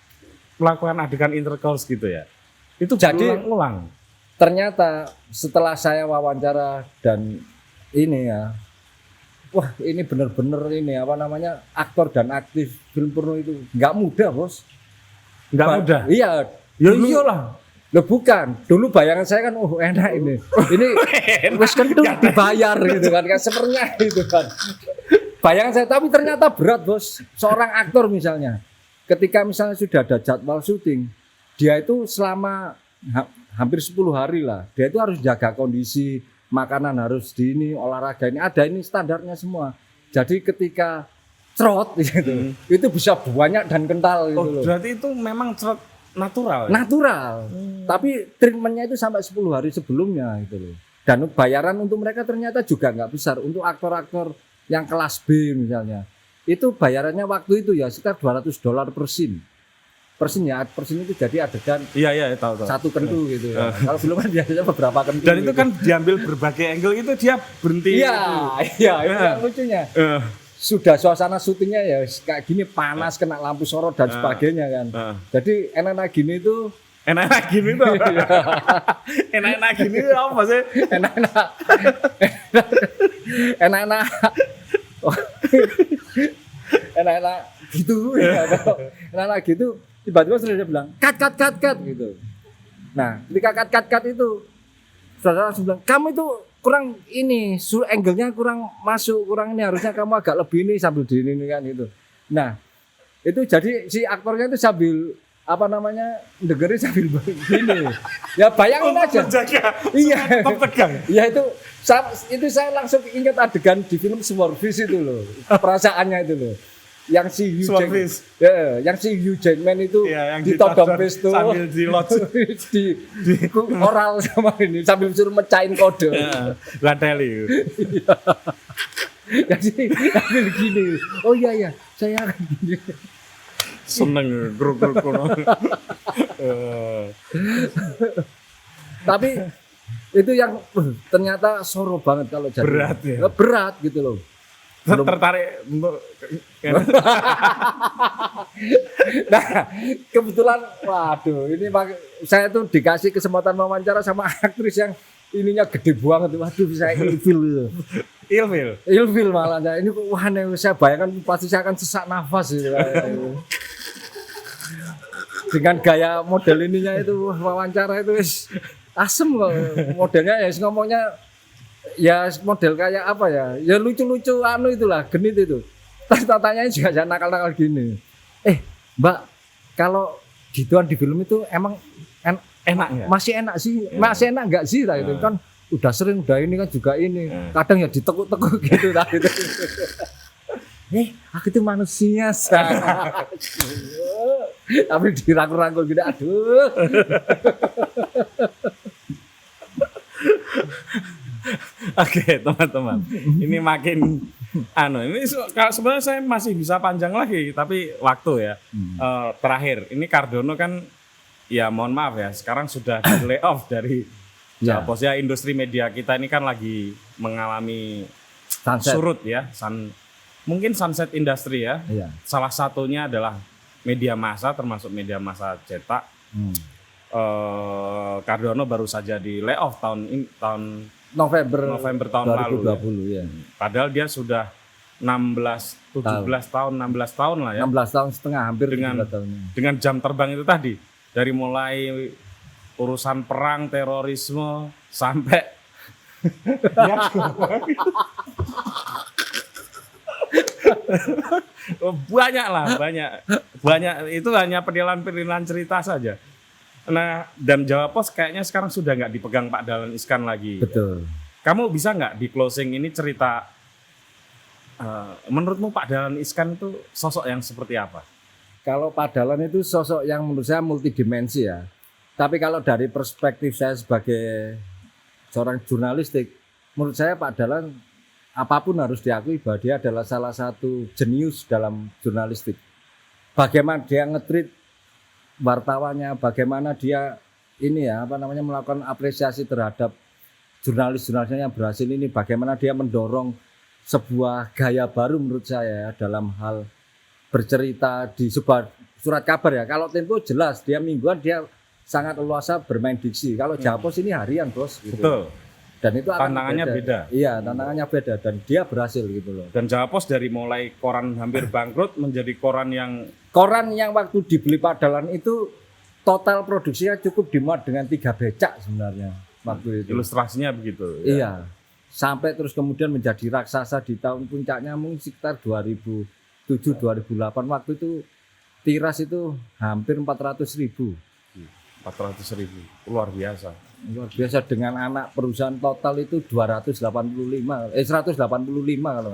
melakukan adegan intercourse gitu ya? Itu jadi berulang-ulang. Ternyata setelah saya wawancara dan ini ya, wah ini bener-bener ini apa namanya, aktor dan aktif film porno itu nggak mudah bos. Nggak mudah? Iya. Ya iyalah. Loh bukan, dulu bayangan saya kan enak ini wes kentut dibayar gitu kan sepertinya itu kan bayangan saya, tapi ternyata berat bos. Seorang aktor misalnya ketika misalnya sudah ada jadwal syuting, dia itu selama hampir 10 hari lah, dia itu harus jaga kondisi, makanan harus di ini, olahraga ini ada ini standarnya semua. Jadi ketika cerot gitu, itu bisa banyak dan kental gitu loh. Berarti itu memang cerot natural. Natural. Tapi treatmentnya itu sampai 10 hari sebelumnya gitu loh. Dan bayaran untuk mereka ternyata juga nggak besar. Untuk aktor-aktor yang kelas B misalnya, itu bayarannya waktu itu ya sekitar $200 per scene. Per scene itu jadi adegan Iya tahu. satu kentu gitu ya. Kalau film kan biasanya beberapa kentu. Dan itu gitu. kan diambil berbagai angle itu dia berhenti. Iya, itu yang lucunya. Sudah suasana syutingnya ya kayak gini, panas, kena lampu sorot dan sebagainya kan. Jadi enak-enak gini itu enak-enak gini tuh. Enak-enak gini itu apa sih? Enak-enak enak-enak gitu ya. Enak-enak gitu tiba-tiba sudah dia bilang cut gitu. Nah ketika cut itu saudara langsung bilang kamu itu kurang ini, angle-nya kurang masuk, kurang ini, harusnya kamu agak lebih ini sambil di ini kan gitu. Nah itu jadi si aktornya itu sambil apa namanya dengerin sambil begini. Ya bayangin aja. Iya. Tegang. Ya itu saya langsung ingat adegan di film Swordfish itu loh. Perasaannya itu loh. Yang si Hugh Jackman itu ya, ditodong pistol sambil di oral sama ini sambil suruh mecahin kode. Ladeli. Jadi sambil gini. Oh iya saya akan gini. Seneng gruk-gruk kono. Tapi itu yang ternyata soro banget kalau jadi. Berat ya. Berat gitu loh. Tertarik untuk nah kebetulan waduh ini saya tuh dikasih kesempatan wawancara sama aktris yang ininya gede banget, waduh saya ilfil gitu. Ilfil malah ini wah saya bayangkan pasti saya akan sesak nafas gitu. Dengan gaya model ininya itu wawancara itu asem kok modelnya ya ngomongnya ya model kayak apa ya lucu-lucu itulah genit itu. Tanya juga jangan nakal-nakal gini. Mbak, kalau gituan di film itu emang enak nggak? Masih enak sih, masih enak nggak sih? Itu kan udah sering, udah ini kan juga ini. Kadang ya ditekuk-tekuk gitu gitu. Aku itu manusia tapi dirangkul-rangkul gitu, aduh. Oke, teman-teman. Ini makin ini sebenarnya saya masih bisa panjang lagi, tapi waktu ya. Terakhir, ini Cardono kan ya mohon maaf ya, sekarang sudah di layoff dari posnya industri media kita ini kan lagi mengalami surut ya, mungkin Sunset Industry ya. Iya. Salah satunya adalah media massa, termasuk media massa cetak. Cardano baru saja di layoff tahun November tahun lalu. 2020 ya. Padahal dia sudah 17 tahun lah ya. 16 tahun setengah, hampir Dengan 17 tahun. dengan jam terbang itu tadi, dari mulai urusan perang, terorisme sampai banyak lah, banyak itu hanya penilan cerita saja. Nah, dan Jawa Pos kayaknya sekarang sudah nggak dipegang Pak Dahlan Iskan lagi. Betul. Kamu bisa nggak di closing ini cerita, menurutmu Pak Dahlan Iskan itu sosok yang seperti apa? Kalau Pak Dahlan itu sosok yang menurut saya multidimensi ya. Tapi kalau dari perspektif saya sebagai seorang jurnalistik, menurut saya Pak Dahlan apapun harus diakui bahwa dia adalah salah satu jenius dalam jurnalistik. Bagaimana dia nge-treat wartawannya, bagaimana dia melakukan apresiasi terhadap jurnalis-jurnalisnya yang berhasil ini, bagaimana dia mendorong sebuah gaya baru menurut saya ya, dalam hal bercerita di sebuah surat kabar ya. Kalau Tempo jelas dia mingguan, dia sangat leluasa bermain diksi. Kalau Jawa Pos ini harian, Bos. Gitu. Betul. Dan itu tantangannya beda. Iya, tantangannya beda dan dia berhasil gitu loh. Dan Jawa Pos dari mulai koran hampir bangkrut menjadi koran yang waktu dibeli Pak Dahlan itu total produksinya cukup dimuat dengan 3 becak sebenarnya waktu itu. Ilustrasinya begitu. Iya. Sampai terus kemudian menjadi raksasa di tahun puncaknya mungkin sekitar 2007-2008 waktu itu tiras itu hampir 400.000. 400.000, luar biasa. Luar biasa, dengan anak perusahaan total itu 185 kalau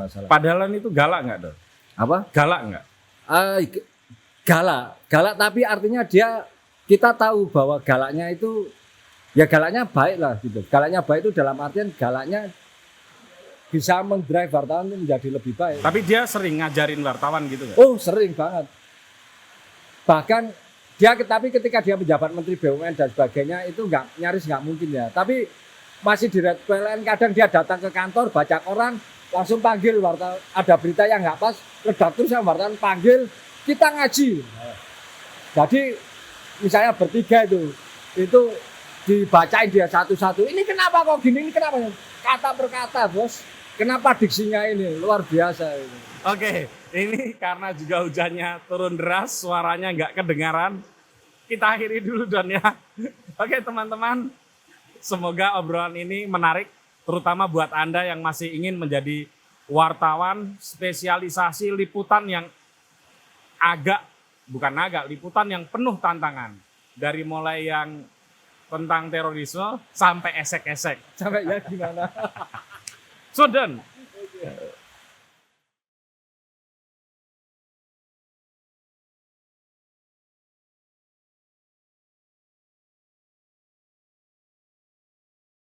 nggak salah. Pak Dahlan itu galak nggak dong? Apa? Galak nggak? Galak tapi artinya kita tahu bahwa galaknya itu ya galaknya baik lah gitu. Galaknya baik itu dalam artian galaknya bisa mendrive wartawan itu menjadi lebih baik. Tapi dia sering ngajarin wartawan gitu nggak? Oh, sering banget. Bahkan tapi ketika dia menjabat Menteri BUMN dan sebagainya itu nyaris nggak mungkin ya. Tapi masih di Red PLN kadang dia datang ke kantor baca koran langsung panggil wartawan, ada berita yang nggak pas, redaktur sama wartawan panggil, kita ngaji. Jadi misalnya bertiga itu dibacain dia satu-satu. Ini kenapa kok gini? Ini kenapa? Kata per kata, Bos. Kenapa diksinya ini luar biasa ini. Oke, ini karena juga hujannya turun deras, suaranya nggak kedengaran. Kita akhiri dulu Don ya. Oke teman-teman, semoga obrolan ini menarik, terutama buat Anda yang masih ingin menjadi wartawan spesialisasi liputan yang liputan yang penuh tantangan. Dari mulai yang tentang terorisme sampai esek-esek. Sampai ya gimana? So Don,